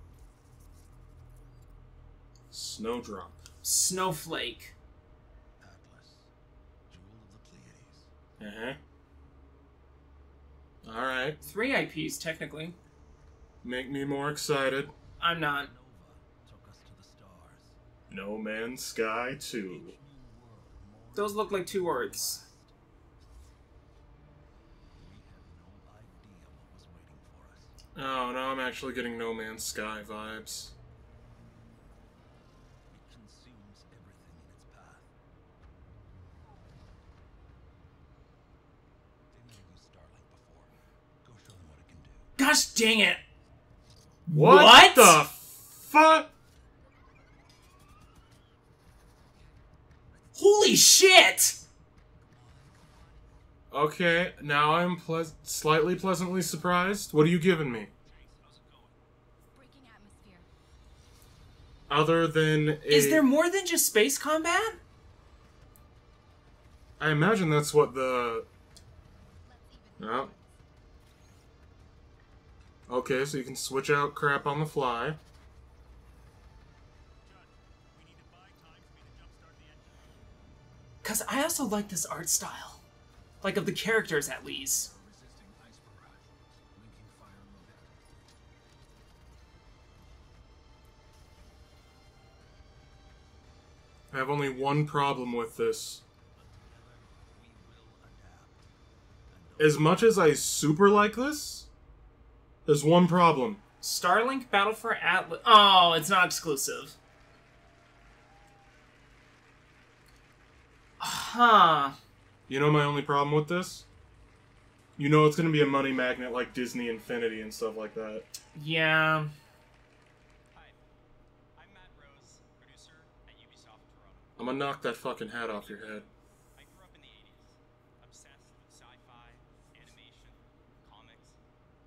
Snowdrop. Snowflake. Uh-huh. Alright. 3 IPs, technically. Make me more excited. I'm not. No Man's Sky 2. Those look like 2 words. Oh, now I'm actually getting No Man's Sky vibes. Gosh dang it! What the fuck? Holy shit! Okay, now I'm slightly pleasantly surprised. What are you giving me? Breaking atmosphere. Other than a... Is there more than just space combat? I imagine that's what the... Oh. Okay, so you can switch out crap on the fly. Because I also like this art style. Like, of the characters, at least. I have only one problem with this. As much as I super like this, there's one problem. Starlink Battle for Atlas. Oh, it's not exclusive. Huh. You know my only problem with this? You know it's gonna be a money magnet like Disney Infinity and stuff like that. Yeah. Hi, I'm Matt Rose, producer at Ubisoft Toronto. I'm gonna knock that fucking hat off your head. I grew up in the 80s, obsessed with sci-fi, animation, comics,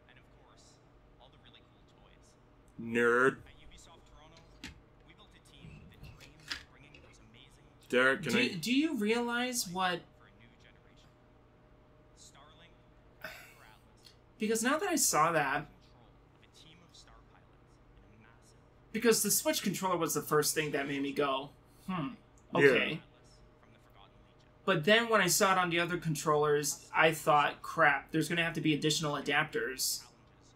and of course, all the really cool toys. Nerd. At Ubisoft Toronto, we built a team that dreams of bringing those amazing Derek, can I... Do you realize what... for a new generation. Starlink for Atlas. Because now that I saw that... Control of a team of star pilots in a massive Because the Switch controller was the first thing that made me go, okay. Yeah. Atlas from the Forgotten Legion. But then when I saw it on the other controllers, I thought, crap, there's going to have to be additional adapters. Challenges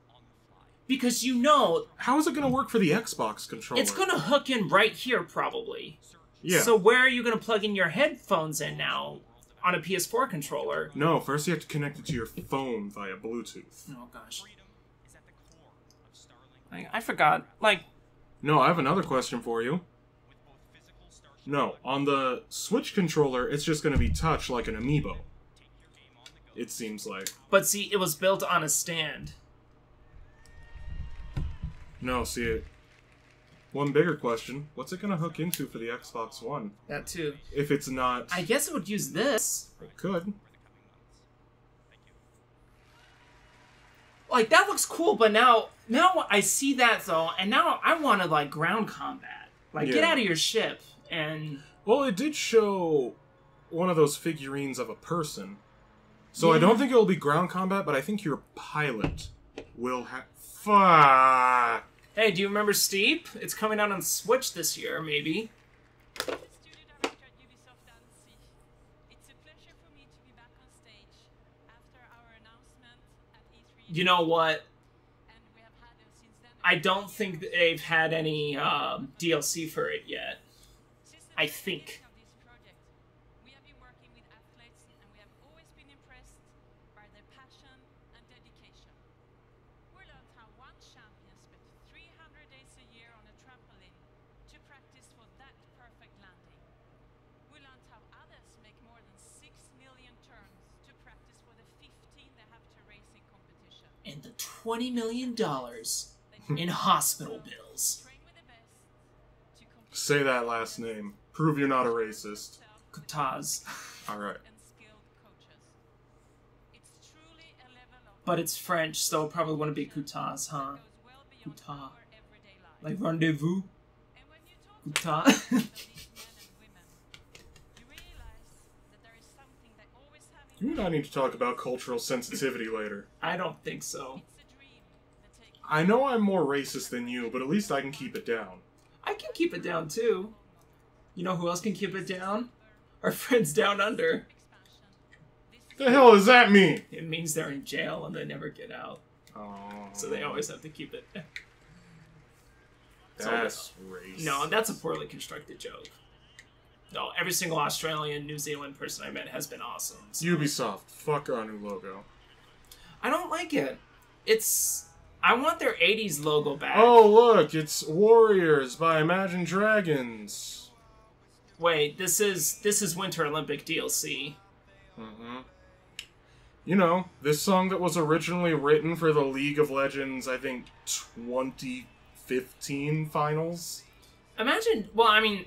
on the fly. Because you know, How is it gonna work for the Xbox controller? it's going to hook in right here, probably. Yeah. So where are you going to plug in your headphones in now on a PS4 controller? No, first you have to connect it to your phone via Bluetooth. Oh, gosh. Freedom is at the core of Starlink. I forgot. Like, No, I have another question for you. With both physical starship No, on the Switch controller, it's just gonna be touch like an amiibo. take your game on the go. It seems like. but see, it was built on a stand. No, see it. One bigger question: what's it gonna hook into for the Xbox One? That too. If it's not, I guess it would use this. it could. For the coming months. Thank you. Like, that looks cool, but now I see that, though, and now I want to, like, ground combat. Like, get Yeah. out of your ship, and... Well, it did show one of those figurines of a person, so I Yeah. don't think it will be ground combat, but I think your pilot will have. Fuck. Hey, do you remember Steep? It's coming out on Switch this year, maybe. Studio director at Ubisoft Annecy. It's a pleasure for me to be back on stage after our announcement at E3. You know what? And we have had since then. I don't think that they've had any DLC for it yet. Since the I very think. beginning of this project, we have been working with athletes and we have always been impressed by their passion and dedication. We learned how one champion spent 300 days a year on a trampoline to practice for that perfect landing. We learned how others make more than 6 million turns to practice for the 15 they have to race in competition. And the $20 million in hospital bills. Train with the best to compete Say that last name. Prove you're not a racist. Kutaz. Alright. and skilled coaches. It's truly a level of But it's French, so it probably wouldn't be Kutaz, huh? goes well beyond Kuta. our everyday life. Like rendezvous? And when you talk to Kuta. these men and women, you realize that there is something they always have in You and I need to talk about cultural sensitivity later. I don't think so. It's a dream that takes I know I'm more racist than you, but at least I can keep it down. I can keep it down, too. You know who else can keep it down? Our friends down under. expansion. This is The hell does that mean? It means they're in jail and they never get out. Oh. So they always have to keep it. That's racist. No, that's a poorly constructed joke. No, every single Australian, New Zealand person I met has been awesome. So. Ubisoft, fuck our new logo. I don't like it. I want their 80s logo back. Oh, look, it's Warriors by Imagine Dragons. Wait, this is Winter Olympic DLC. Mm-hmm. You know, this song that was originally written for the League of Legends, I think, 2015 finals. Well, I mean,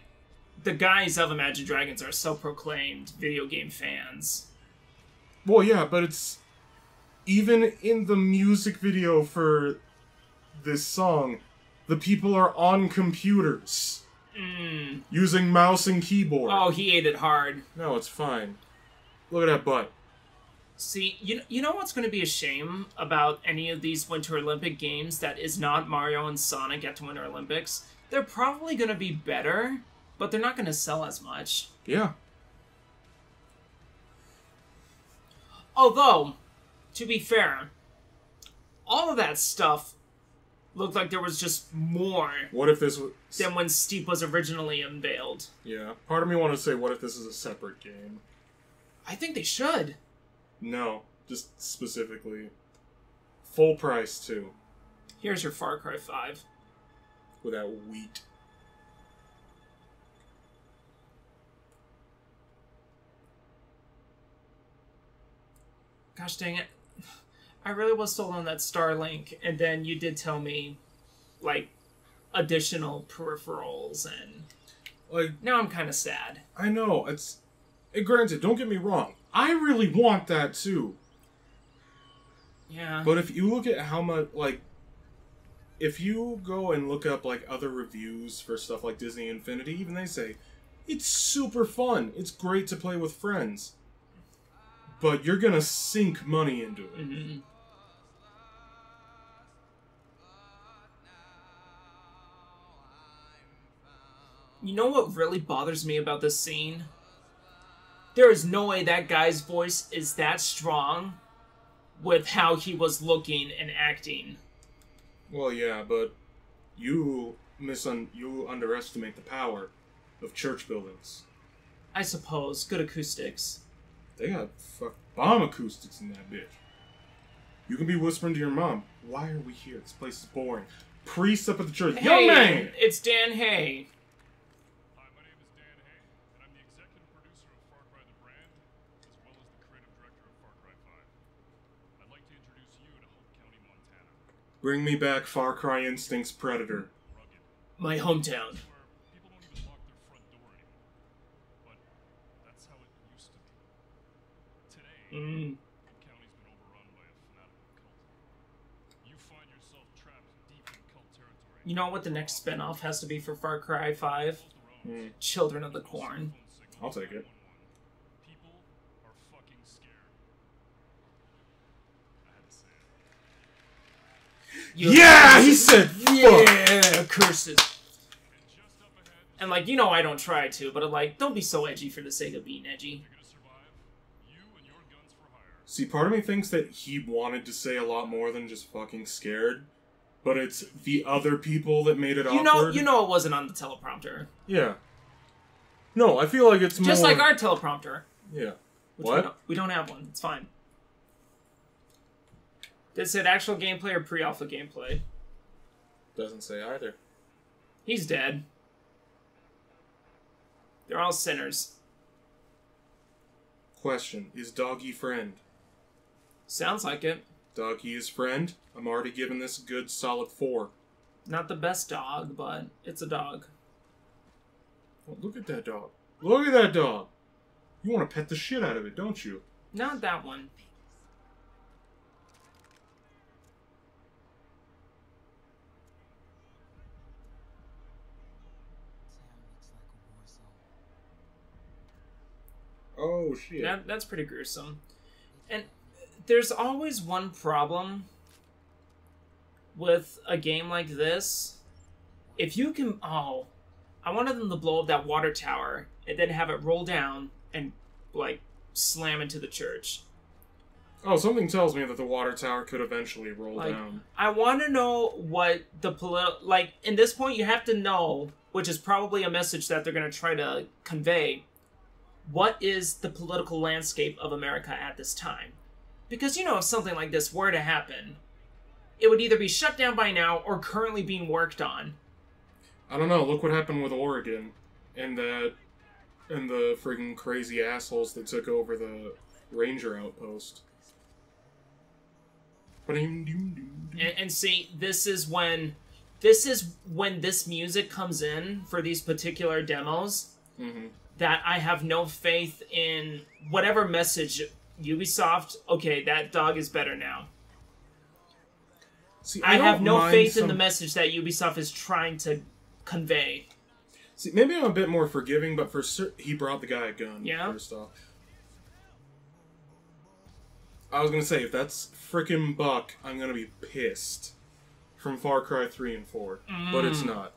the guys of Imagine Dragons are self-proclaimed video game fans. Well, yeah, but it's... Even in the music video for this song, the people are on computers. Using mouse and keyboard. Oh, he ate it hard. No, it's fine. Look at that butt. See, you know what's going to be a shame about any of these Winter Olympic games that is not Mario and Sonic at the Winter Olympics? They're probably going to be better, but they're not going to sell as much. Yeah. Although, to be fair, all of that stuff looked like there was just more. What if this was... than when Steep was originally unveiled. Yeah. Part of me wanted to say, what if this is a separate game? I think they should. No. Just specifically. Full price, too. Here's your Far Cry 5. With that wheat. Gosh dang it. I really was sold on that Starlink, and then you did tell me, like, additional peripherals, and... Like... Now I'm kind of sad. I know, it's... Granted, don't get me wrong. I really want that, too. Yeah. But if you look at how much, like... If you go and look up, like, other reviews for stuff like Disney Infinity, even they say, it's super fun. It's great to play with friends. But you're gonna sink money into it. Mm-hmm. You know what really bothers me about this scene? There is no way that guy's voice is that strong with how he was looking and acting. Well, yeah, but you underestimate the power of church buildings. I suppose. Good acoustics. They got bomb acoustics in that bitch. You can be whispering to your mom, why are we here? This place is boring. Priest up at the church. Hey, Young man! It's Dan Hay. Hi, my name is Dan Hay, and I'm the executive producer of Far Cry the brand, as well as the creative director of Far Cry 5. I'd like to introduce you to Hope County, Montana. Bring me back Far Cry Instinct's Predator. My hometown. People don't even lock their front door anymore. But that's how it used to be. Today, Hope County's been overrun by a fanatical cult. You find yourself trapped deep in cult territory. You know what the next spinoff has to be for Far Cry 5? Children of the Corn. I'll take it. People are fucking scared. I had to say it. Yeah, he said fuck. Yeah, curses. And like, you know I don't try to, but I'm like, don't be so edgy for the sake of being edgy. See, part of me thinks that he wanted to say a lot more than just fucking scared, but it's the other people that made it awkward. You know it wasn't on the teleprompter. Yeah. No, I feel like it's more... Just like our teleprompter. Yeah. Which What? We don't have one. It's fine. Did it say actual gameplay or pre-alpha gameplay? Doesn't say either. He's dead. They're all sinners. Question, is Doggy friend? Sounds like it. Doggy is friend? I'm already giving this a good solid 4. Not the best dog, but it's a dog. Oh, look at that dog. Look at that dog! You want to pet the shit out of it, don't you? Not that one. Oh, shit. That's pretty gruesome. And there's always one problem with a game like this. If you can... Oh, I wanted them to blow up that water tower and then have it roll down and, like, slam into the church. Oh, something tells me that the water tower could eventually roll Like, down. I want to know what the like, in this point, you have to know, which is probably a message that they're going to try to convey, what is the political landscape of America at this time? Because, you know, if something like this were to happen, it would either be shut down by now or currently being worked on. I don't know. Look what happened with Oregon and the friggin' crazy assholes that took over the ranger outpost. And see, this is when this music comes in for these particular demos, that I have no faith in whatever message Ubisoft. Okay, that dog is better now. See, I have no faith in some... the message that Ubisoft is trying to convey. See, maybe I'm a bit more forgiving, but he brought the guy a gun. Yeah. First off, I was gonna say, if that's frickin' Buck, I'm gonna be pissed. From Far Cry 3 and 4. But it's not.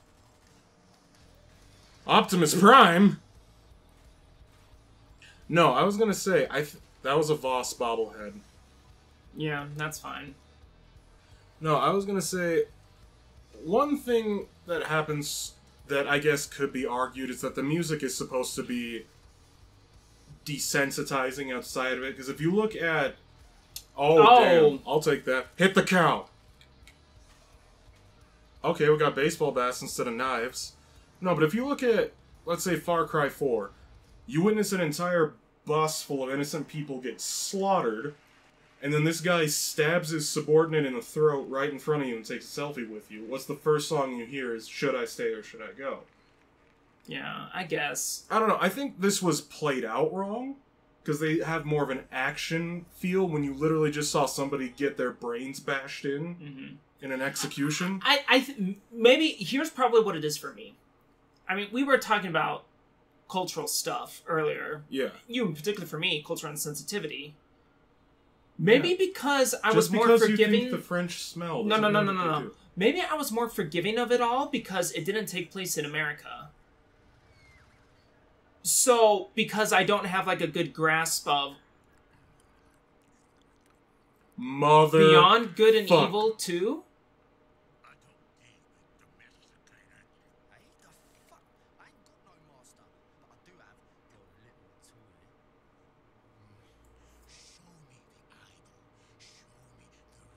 Optimus Prime? No, I was gonna say, that was a Voss bobblehead. Yeah, that's fine. No, I was gonna say, one thing that happens that I guess could be argued is that the music is supposed to be desensitizing outside of it, because if you look at... Oh, damn. I'll take that. Hit the cow! Okay, we got baseball bats instead of knives. No, but if you look at, let's say, Far Cry 4, you witness an entire bus full of innocent people get slaughtered, and then this guy stabs his subordinate in the throat right in front of you and takes a selfie with you. What's the first song you hear is, Should I Stay or Should I Go? Yeah, I guess. I don't know, I think this was played out wrong, because they have more of an action feel when you literally just saw somebody get their brains bashed in an execution. Maybe, here's probably what it is for me. I mean, we were talking about cultural stuff earlier. Yeah. You, in particular for me, cultural insensitivity. Maybe because I was more because forgiving... you think the French smell. No. Maybe I was more forgiving of it all because it didn't take place in America. So, because I don't have, like, a good grasp of... Beyond Good and Evil 2?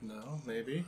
No, maybe.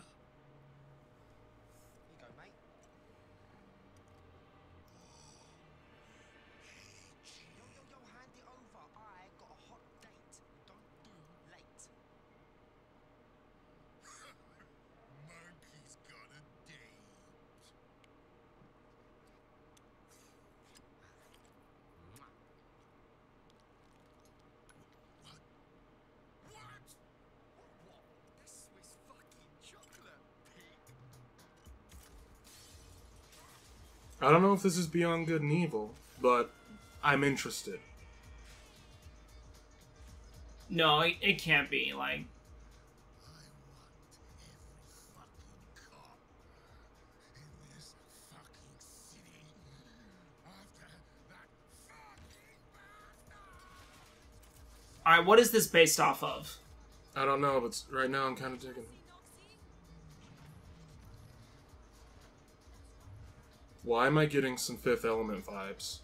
I don't know if this is Beyond Good and Evil, but I'm interested. No, it can't be, like... Alright, what is this based off of? I don't know, but right now I'm kind of digging it. Why am I getting some Fifth Element vibes?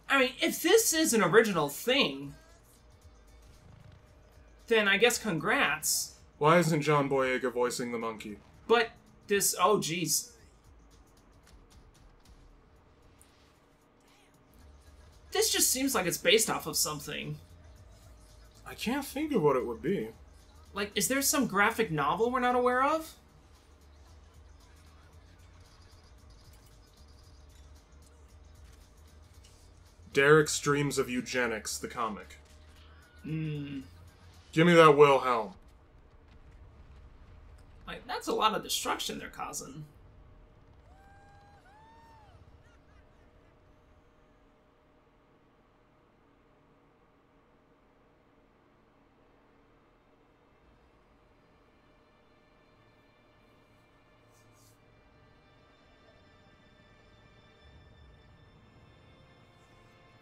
I mean, if this is an original thing, then I guess congrats. Why isn't John Boyega voicing the monkey? But this... Oh, jeez. This just seems like it's based off of something. I can't think of what it would be. Like, is there some graphic novel we're not aware of? Derek's Dreams of Eugenics, the comic. Hmm. Give me that Wilhelm. Like, that's a lot of destruction they're causing.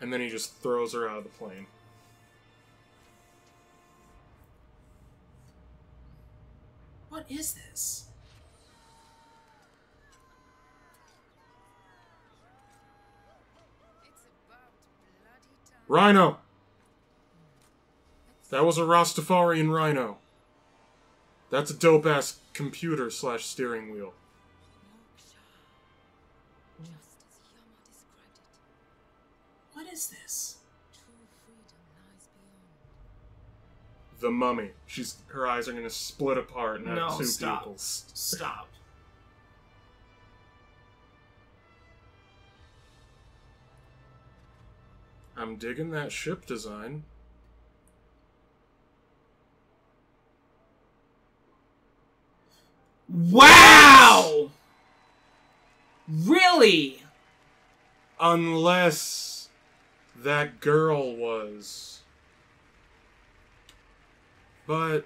And then he just throws her out of the plane. What is this? Rhino! That was a Rastafarian rhino. That's a dope-ass computer / steering wheel. What is this? The Mummy. Her eyes are gonna split apart and have No, two stop. pupils. Stop. I'm digging that ship design. Wow! Really? Unless that girl was. But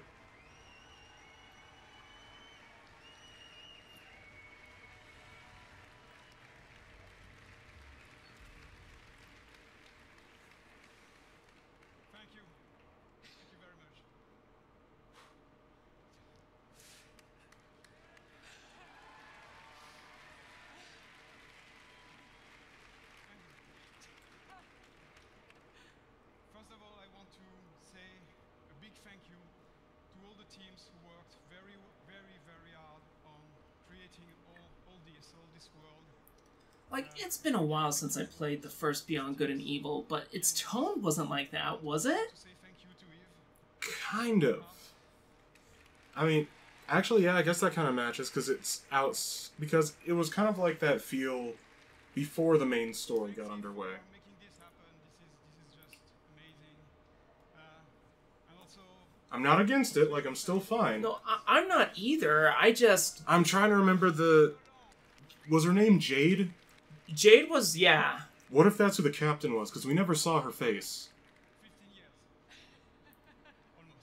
Thank you. Thank you very much. First of all, I want to say a big thank you to all the teams who worked very, very, very hard on creating all this world. Like, it's been a while since I played the first Beyond Good and Evil, but its tone wasn't like that, was it? To say thank you to Eve. kind of. I mean, actually, yeah, I guess that kind of matches because because it was kind of like that feel before the main story got underway. Making this happen, this is just amazing. And also, I'm not against it, like, I'm still fine. No, I'm not either. I'm trying to remember was her name Jade? Jade was, yeah. What if that's who the captain was? Because we never saw her face. 15 years. Almost.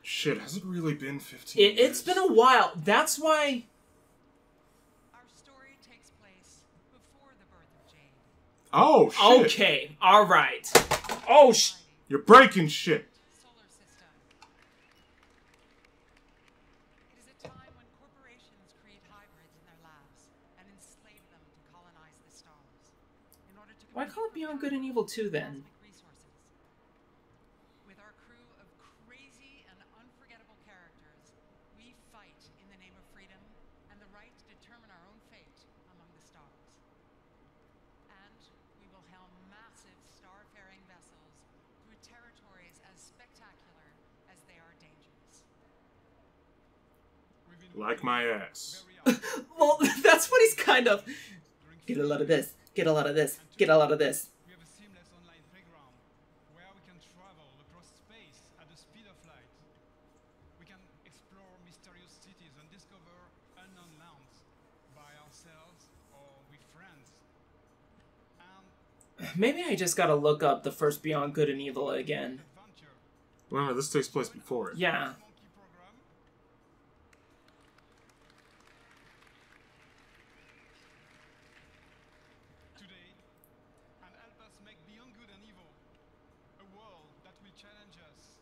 Shit, has it really been 15 years? It's been a while. That's why... Our story takes place before the birth of Jade. Oh, shit. Okay, alright. Oh, You're breaking shit. Solar system. It is a time when corporations create hybrids in their labs and enslave them to colonize the stars. In order to Why call it Beyond Good and Evil 2 then? resources. With our crew of crazy and unforgettable characters, we fight in the name of freedom and the right to determine our own fate among the stars. And we will helm massive star-faring vessels through territories as spectacular as they are dangerous. Like my ass. Well, that's what he's kind of... Get a lot of this. Get a lot of this. Get a lot of this. We have a seamless online playground where we can travel across space at the speed of light. We can explore mysterious cities and discover unknown lands by ourselves or with friends. And Maybe I just gotta look up the first Beyond Good and Evil again. adventure. Remember, this takes place before it. Yeah. Monkey program. Today, and help us make Beyond Good and Evil a world that will challenge us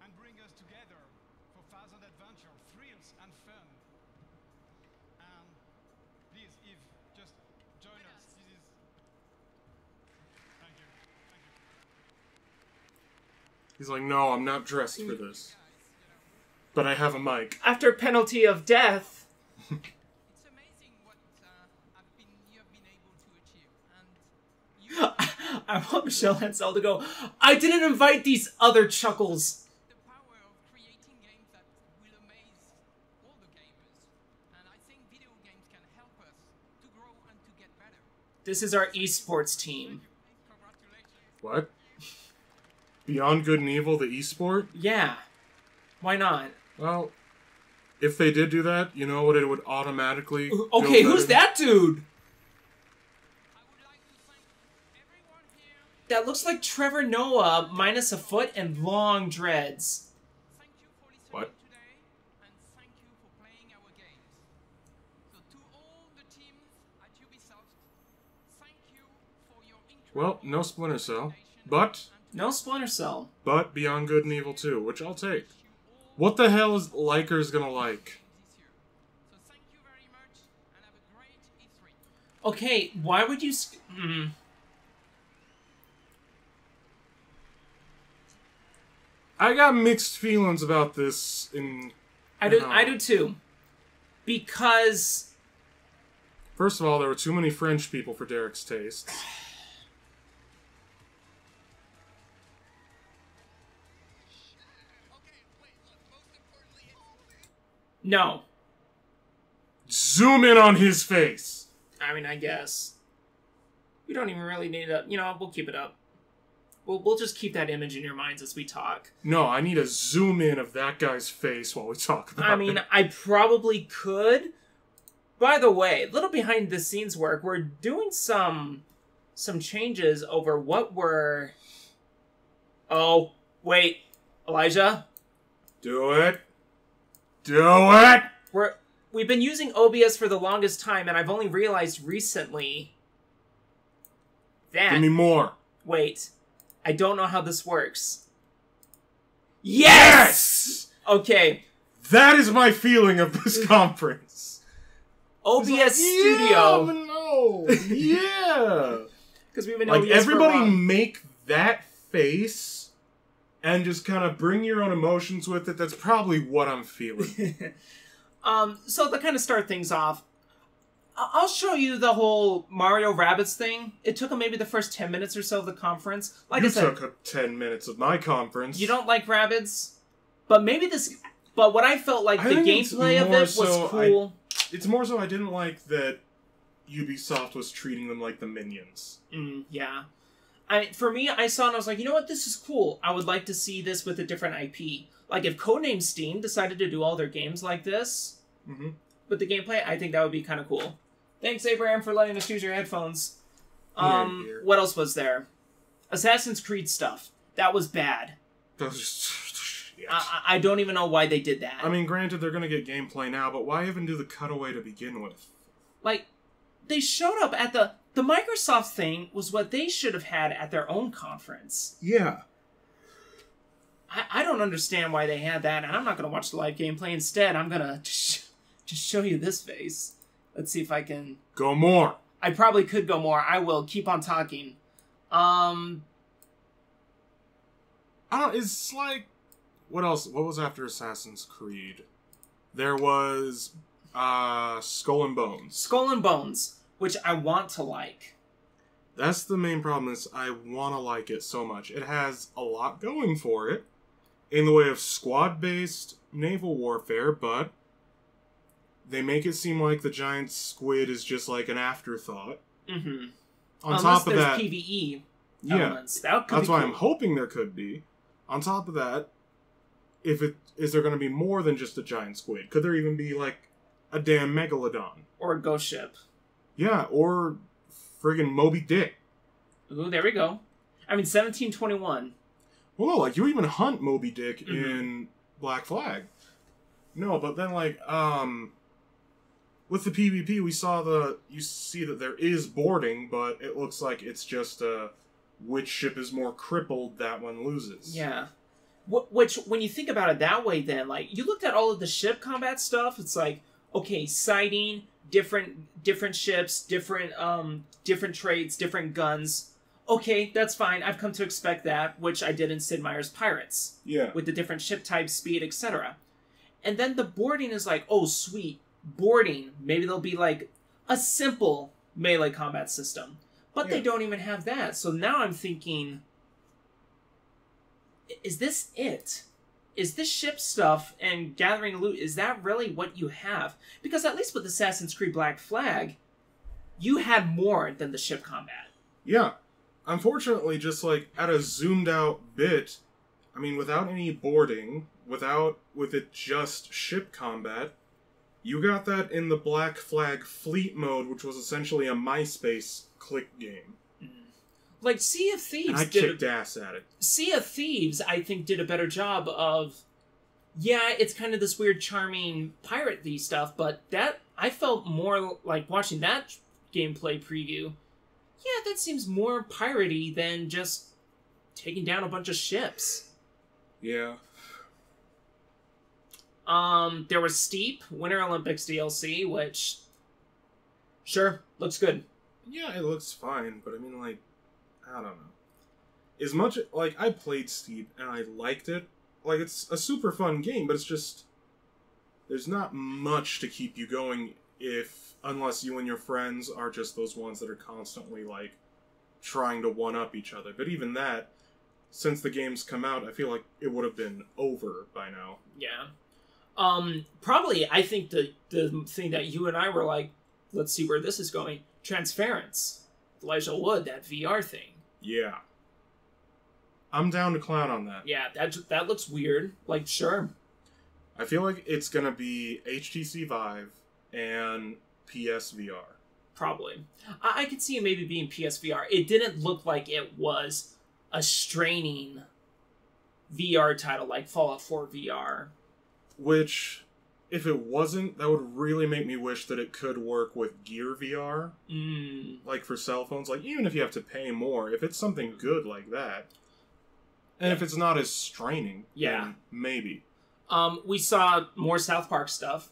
and bring us together for thousand adventure, thrills, and fun. And please, Eve, just join us. This is. Thank you. Thank you. He's like, no, I'm not dressed for this. But I have a mic. After penalty of death... It's amazing what you have been able to achieve, and you I want Michelle Hansel to go, I didn't invite these other chuckles. the power of creating games that will amaze all the gamers, and I think video games can help us to grow and to get better. This is our esports team. Congratulations. What? Beyond Good and Evil, the esport? Yeah. Why not? Well, if they did do that, you know what it would automatically Okay, go who's better? that dude? I would like to thank everyone here. That looks like Trevor Noah minus a foot and long dreads. Thank you for listening What? today, and thank you for playing our games. So to all the teams at Ubisoft, thank you for your incredible Well, no Splinter Cell, but No Splinter Cell. Beyond Good and Evil 2, which I'll take. What the hell is Likers gonna like? So thank you very much and have a great E3. Okay, why would you... I got mixed feelings about this I do too. Because... First of all, there were too many French people for Derek's taste. No. Zoom in on his face! I mean, I guess. We don't even really need it. You know, we'll keep it up. We'll just keep that image in your minds as we talk. No, I need a zoom in of that guy's face while we talk about it. I mean, I probably could. By the way, little behind the scenes work, we're doing some changes over what we're... Oh, wait. Elijah? Do it. Do it! We've been using OBS for the longest time, and I've only realized recently that... Give me more. Wait. I don't know how this works. Yes! Okay. That is my feeling of this conference. OBS like, Studio. Yeah, no. Yeah. Because we've been like, OBS everybody for a while. make that face and just kind of bring your own emotions with it. That's probably what I'm feeling. So to kind of start things off, I'll show you the whole Mario Rabbids thing. It took them maybe the first 10 minutes or so of the conference. Like you I said, took 10 minutes of my conference. You don't like Rabbids? But maybe this... But what I felt like the gameplay of it was cool. It's more so I didn't like that Ubisoft was treating them like the minions. Yeah. For me, I saw it and I was like, you know what? This is cool. I would like to see this with a different IP. Like, if Codename Steam decided to do all their games like this, with the gameplay, I think that would be kind of cool. Thanks, Abraham, for letting us use your headphones. What else was there? Assassin's Creed stuff. That was bad. That was just... I don't even know why they did that. I mean, granted, they're going to get gameplay now, but why even do the cutaway to begin with? Like, they showed up at the Microsoft thing was what they should have had at their own conference. Yeah. I don't understand why they had that, and I'm not going to watch the live gameplay. Instead, I'm going to just show you this face. Let's see if I can... Go more. I probably could go more. I will. Keep on talking. It's like... What else? What was after Assassin's Creed? There was... Skull and Bones. Skull and Bones, which I want to like. That's the main problem, is I want to like it so much. It has a lot going for it in the way of squad-based naval warfare, but they make it seem like the giant squid is just like an afterthought. On Unless top of there's that, PvE elements. That could that's be why cool. I'm hoping there could be. On top of that, is there going to be more than just a giant squid? Could there even be like a damn megalodon? Or a ghost ship. Yeah, or friggin' Moby Dick. Ooh, there we go. I mean, 1721. Well, no, like, you even hunt Moby Dick in Black Flag. No, but then, like, with the PvP, you see that there is boarding, but it looks like it's just, which ship is more crippled, that one loses. Yeah. Which, when you think about it that way, then, like, you looked at all of the ship combat stuff, it's like, okay, sighting, different ships, different traits, different guns. Okay, that's fine. I've come to expect that, which I did in Sid Meier's Pirates. Yeah. With the different ship types, speed, etc. And then the boarding is like, oh, sweet. Boarding. Maybe there'll be, like, a simple melee combat system. But they don't even have that. So now I'm thinking, is this it? Is this ship stuff and gathering loot, is that really what you have? Because at least with Assassin's Creed Black Flag, you had more than the ship combat. Yeah. Unfortunately, just like at a zoomed out bit, I mean, without any boarding, with it just ship combat, you got that in the Black Flag Fleet mode, which was essentially a MySpace click game. Like, Sea of Thieves and I kicked ass at it. Sea of Thieves, I think, did a better job of... Yeah, it's kind of this weird, charming pirate-y stuff, but that... I felt more like watching that gameplay preview. yeah, that seems more piratey than just taking down a bunch of ships. Yeah. There was Steep, Winter Olympics DLC, which, sure, looks good. Yeah, it looks fine, but I mean, like, I don't know. As much, like, I played Steep, and I liked it. Like, it's a super fun game, but it's just... There's not much to keep you going unless you and your friends are just those ones that are constantly, like, trying to one-up each other. But even that, since the game's come out, I feel like it would have been over by now. Yeah. Probably, I think the thing that you and I were like, let's see where this is going. Transference. Elijah Wood, that VR thing. Yeah. I'm down to clown on that. Yeah, that looks weird. Like, sure. I feel like it's gonna be HTC Vive and PSVR. Probably. I could see it maybe being PSVR. It didn't look like it was a straining VR title like Fallout 4 VR. Which, if it wasn't, that would really make me wish that it could work with Gear VR. Like for cell phones. Like, even if you have to pay more, if it's something good like that, and if it's not as straining, then maybe. We saw more South Park stuff.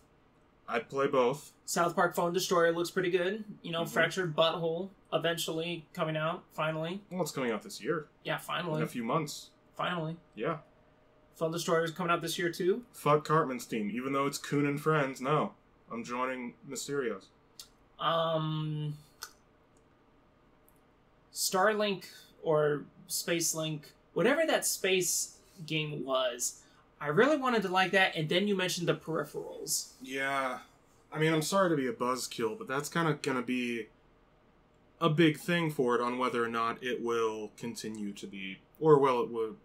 I'd play both. South Park Phone Destroyer looks pretty good. You know, Fractured Butthole eventually coming out, finally. Well, it's coming out this year. Yeah, finally. In a few months. Finally. Yeah. Phone Destroyer is coming out this year, too? Fuck Cartman's team. Even though it's Coon and Friends, no. I'm joining Mysterios. Starlink or Spacelink, whatever that space game was, I really wanted to like that, and then you mentioned the peripherals. Yeah. I mean, I'm sorry to be a buzzkill, but that's kind of going to be a big thing for it on whether or not it will continue to be, or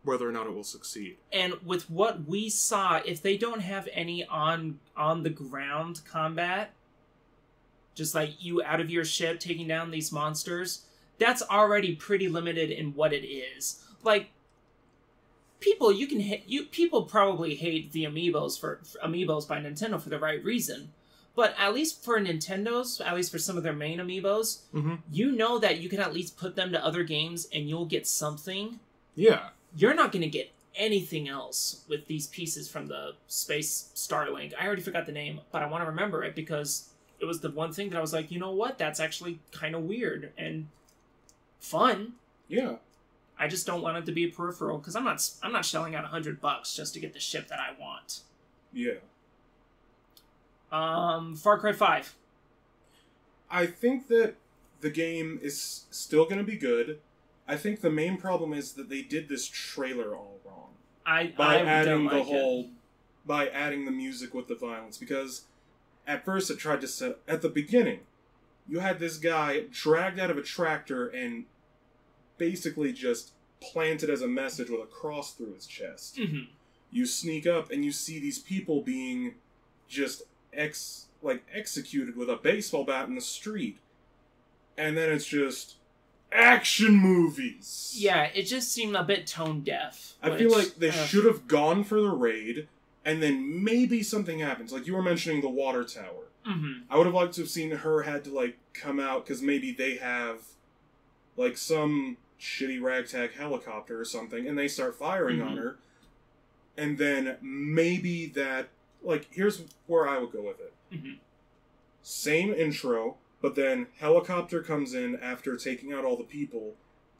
whether or not it will succeed. And with what we saw, if they don't have any on-the-ground combat, just like you out of your ship taking down these monsters, that's already pretty limited in what it is. Like, people probably hate the amiibos by Nintendo for the right reason. But at least for Nintendo's, at least for some of their main amiibos, you know that you can at least put them to other games and you'll get something. Yeah. You're not going to get anything else with these pieces from the Space Starlink. I already forgot the name, but I want to remember it because it was the one thing that I was like, you know what? That's actually kind of weird and fun. Yeah. I just don't want it to be a peripheral because I'm not shelling out $100 just to get the ship that I want. Yeah. Far Cry 5. I think that the game is still going to be good. I think the main problem is that they did this trailer all wrong. By adding the music with the violence, because at first it tried to set at the beginning. You had this guy dragged out of a tractor and basically just planted as a message with a cross through his chest. You sneak up and you see these people being just executed with a baseball bat in the street. And then it's just action movies. Yeah, it just seemed a bit tone deaf. I feel like they should have gone for the raid, and then maybe something happens. Like you were mentioning the water tower. I would have liked to have seen her had to come out because maybe they have some shitty ragtag helicopter or something, and they start firing on her. And then maybe that here's where I would go with it. Same intro, but then helicopter comes in after taking out all the people,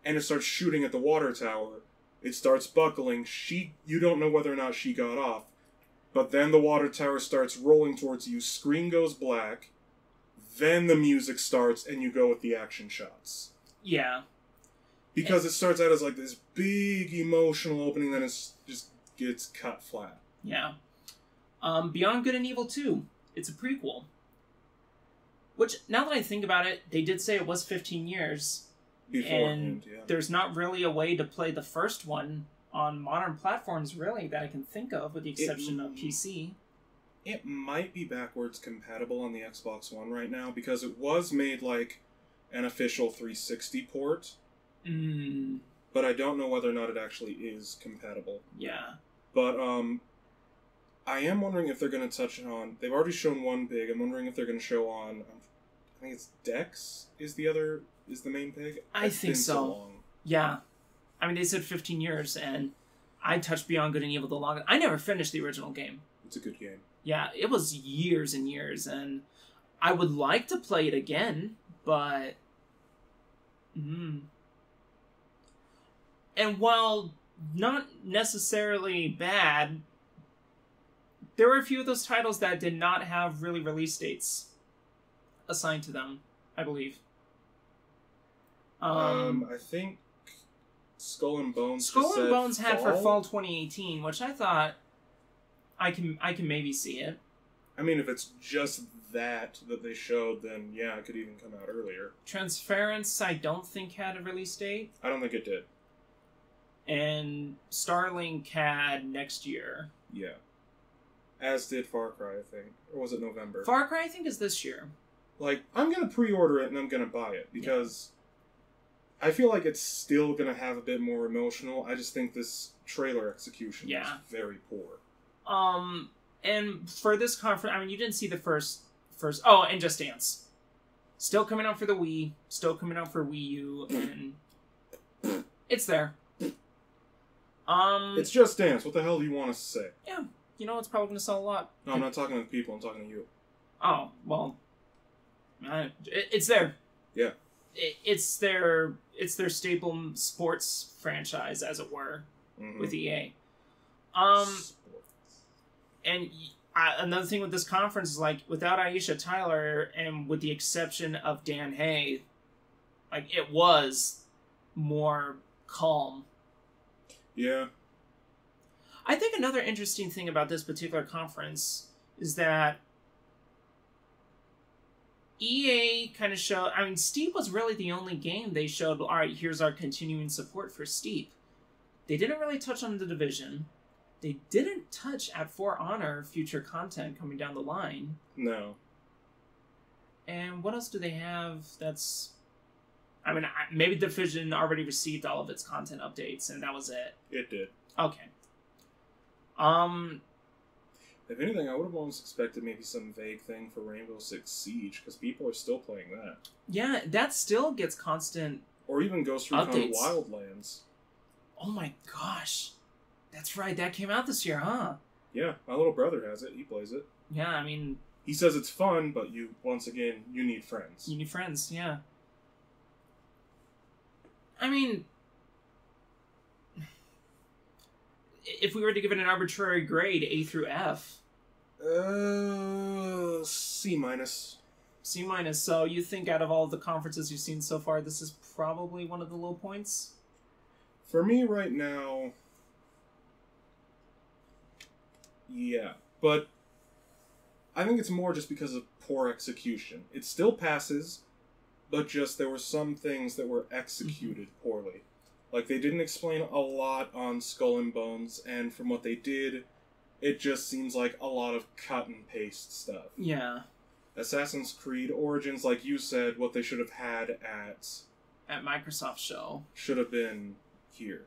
and it starts shooting at the water tower. It starts buckling. You don't know whether or not she got off. But then the water tower starts rolling towards you, screen goes black, then the music starts, and you go with the action shots. Yeah. Because it starts out as this big emotional opening, then it just gets cut flat. Yeah. Beyond Good and Evil 2. It's a prequel. Which, now that I think about it, they did say it was 15 years. Beforehand, and there's not really a way to play the first one on modern platforms, really, that I can think of, with the exception of PC. It might be backwards compatible on the Xbox One right now, because it was made an official 360 port. But I don't know whether or not it actually is compatible. Yeah. But, I am wondering if they're going to touch on... They've already shown one big. I'm wondering if they're going to show on... I think it's Dex is the other is the main pig. I It's think been so. long. Yeah. I mean, they said 15 years, and I touched Beyond Good and Evil the longest. I never finished the original game. It's a good game. Yeah, it was years and years, and I would like to play it again, but... And while not necessarily bad, there were a few of those titles that did not have really release dates assigned to them, I believe. I think Skull and Bones. Skull just and said Bones had for fall 2018, which I thought I can maybe see it. I mean, if it's just that they showed, then yeah, it could even come out earlier. Transference, I don't think had a release date, I don't think it did. and Starlink had next year. Yeah. As did Far Cry, I think. Or was it November? Far Cry, I think, is this year. Like, I'm gonna pre-order it and I'm gonna buy it, because I feel like it's still gonna have a bit more emotional. I just think this trailer execution is very poor. And for this conference, I mean, you didn't see the first. Oh, and Just Dance, still coming out for the Wii, still coming out for Wii U, and it's there. It's Just Dance. What the hell do you want us to say? Yeah, you know it's probably gonna sell a lot. No, I'm not talking to the people. I'm talking to you. Oh well, it's there. Yeah. It's their staple sports franchise, as it were, with EA. And another thing with this conference is, like, without Aisha Tyler, and with the exception of Dan Hay, like, it was more calm. Yeah. I think another interesting thing about this particular conference is that EA kind of showed... I mean, Steep was really the only game they showed, alright, here's our continuing support for Steep. They didn't really touch on The Division. They didn't touch at For Honor future content coming down the line. No. And what else do they have that's... I mean, maybe Division already received all of its content updates, and that was it. It did. Okay. If anything, I would have almost expected maybe some vague thing for Rainbow Six Siege, because people are still playing that. Yeah, that still gets constant Or even Ghost Recon updates. Wildlands. Oh my gosh. That's right, that came out this year, huh? Yeah, my little brother has it. He plays it. Yeah, I mean... He says it's fun, but once again, you need friends. You need friends, yeah. I mean... If we were to give it an arbitrary grade, A through F... C minus. C minus. So you think out of all the conferences you've seen so far, this is probably one of the low points? For me right now... Yeah, but I think it's more just because of poor execution. It still passes, but just there were some things that were executed poorly. Like, they didn't explain a lot on Skull and Bones, and from what they did, it just seems like a lot of cut and paste stuff. Yeah. Assassin's Creed Origins, like you said, what they should have had at Microsoft show should have been here.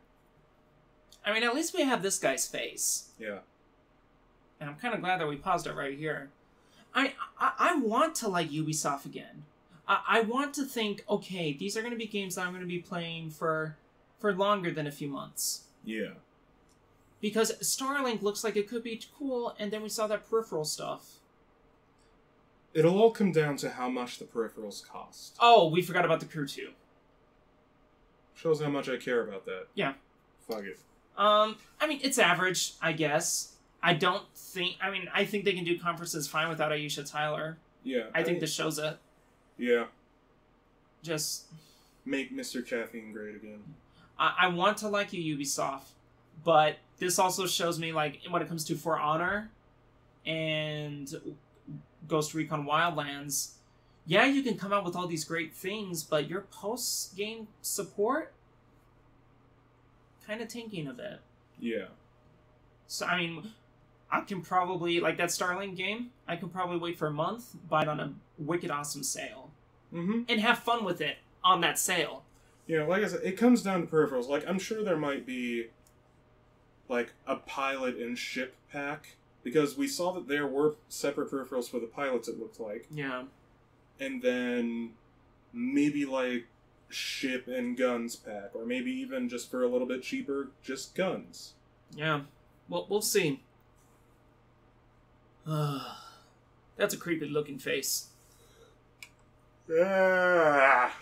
I mean, at least we have this guy's face. Yeah. And I'm kind of glad that we paused it right here. I want to like Ubisoft again. I want to think, okay, these are going to be games that I'm going to be playing for longer than a few months. Yeah. Because Starlink looks like it could be cool, and then we saw that peripheral stuff. It'll all come down to how much the peripherals cost. Oh, we forgot about the Crew 2. Shows how much I care about that. Yeah. Fuck it. I mean, it's average, I guess. I think they can do conferences fine without Aisha Tyler. Yeah. I think this shows it. Yeah. Just... Make Mr. Caffeine great again. I want to like you, Ubisoft, but this also shows me, like, when it comes to For Honor and Ghost Recon Wildlands, yeah, you can come out with all these great things, but your post-game support, kind of tanking a bit. Yeah. So, I mean, I can probably, like that Starlink game, I can probably wait for a month, buy it on a wicked awesome sale, and have fun with it on that sale. You know, like I said, it comes down to peripherals. Like, I'm sure there might be, like, a pilot and ship pack, because we saw that there were separate peripherals for the pilots, it looked like. Yeah. And then maybe, like, ship and guns pack, or maybe even just for a little bit cheaper, just guns. Yeah. Well, we'll see. That's a creepy looking face. Ah.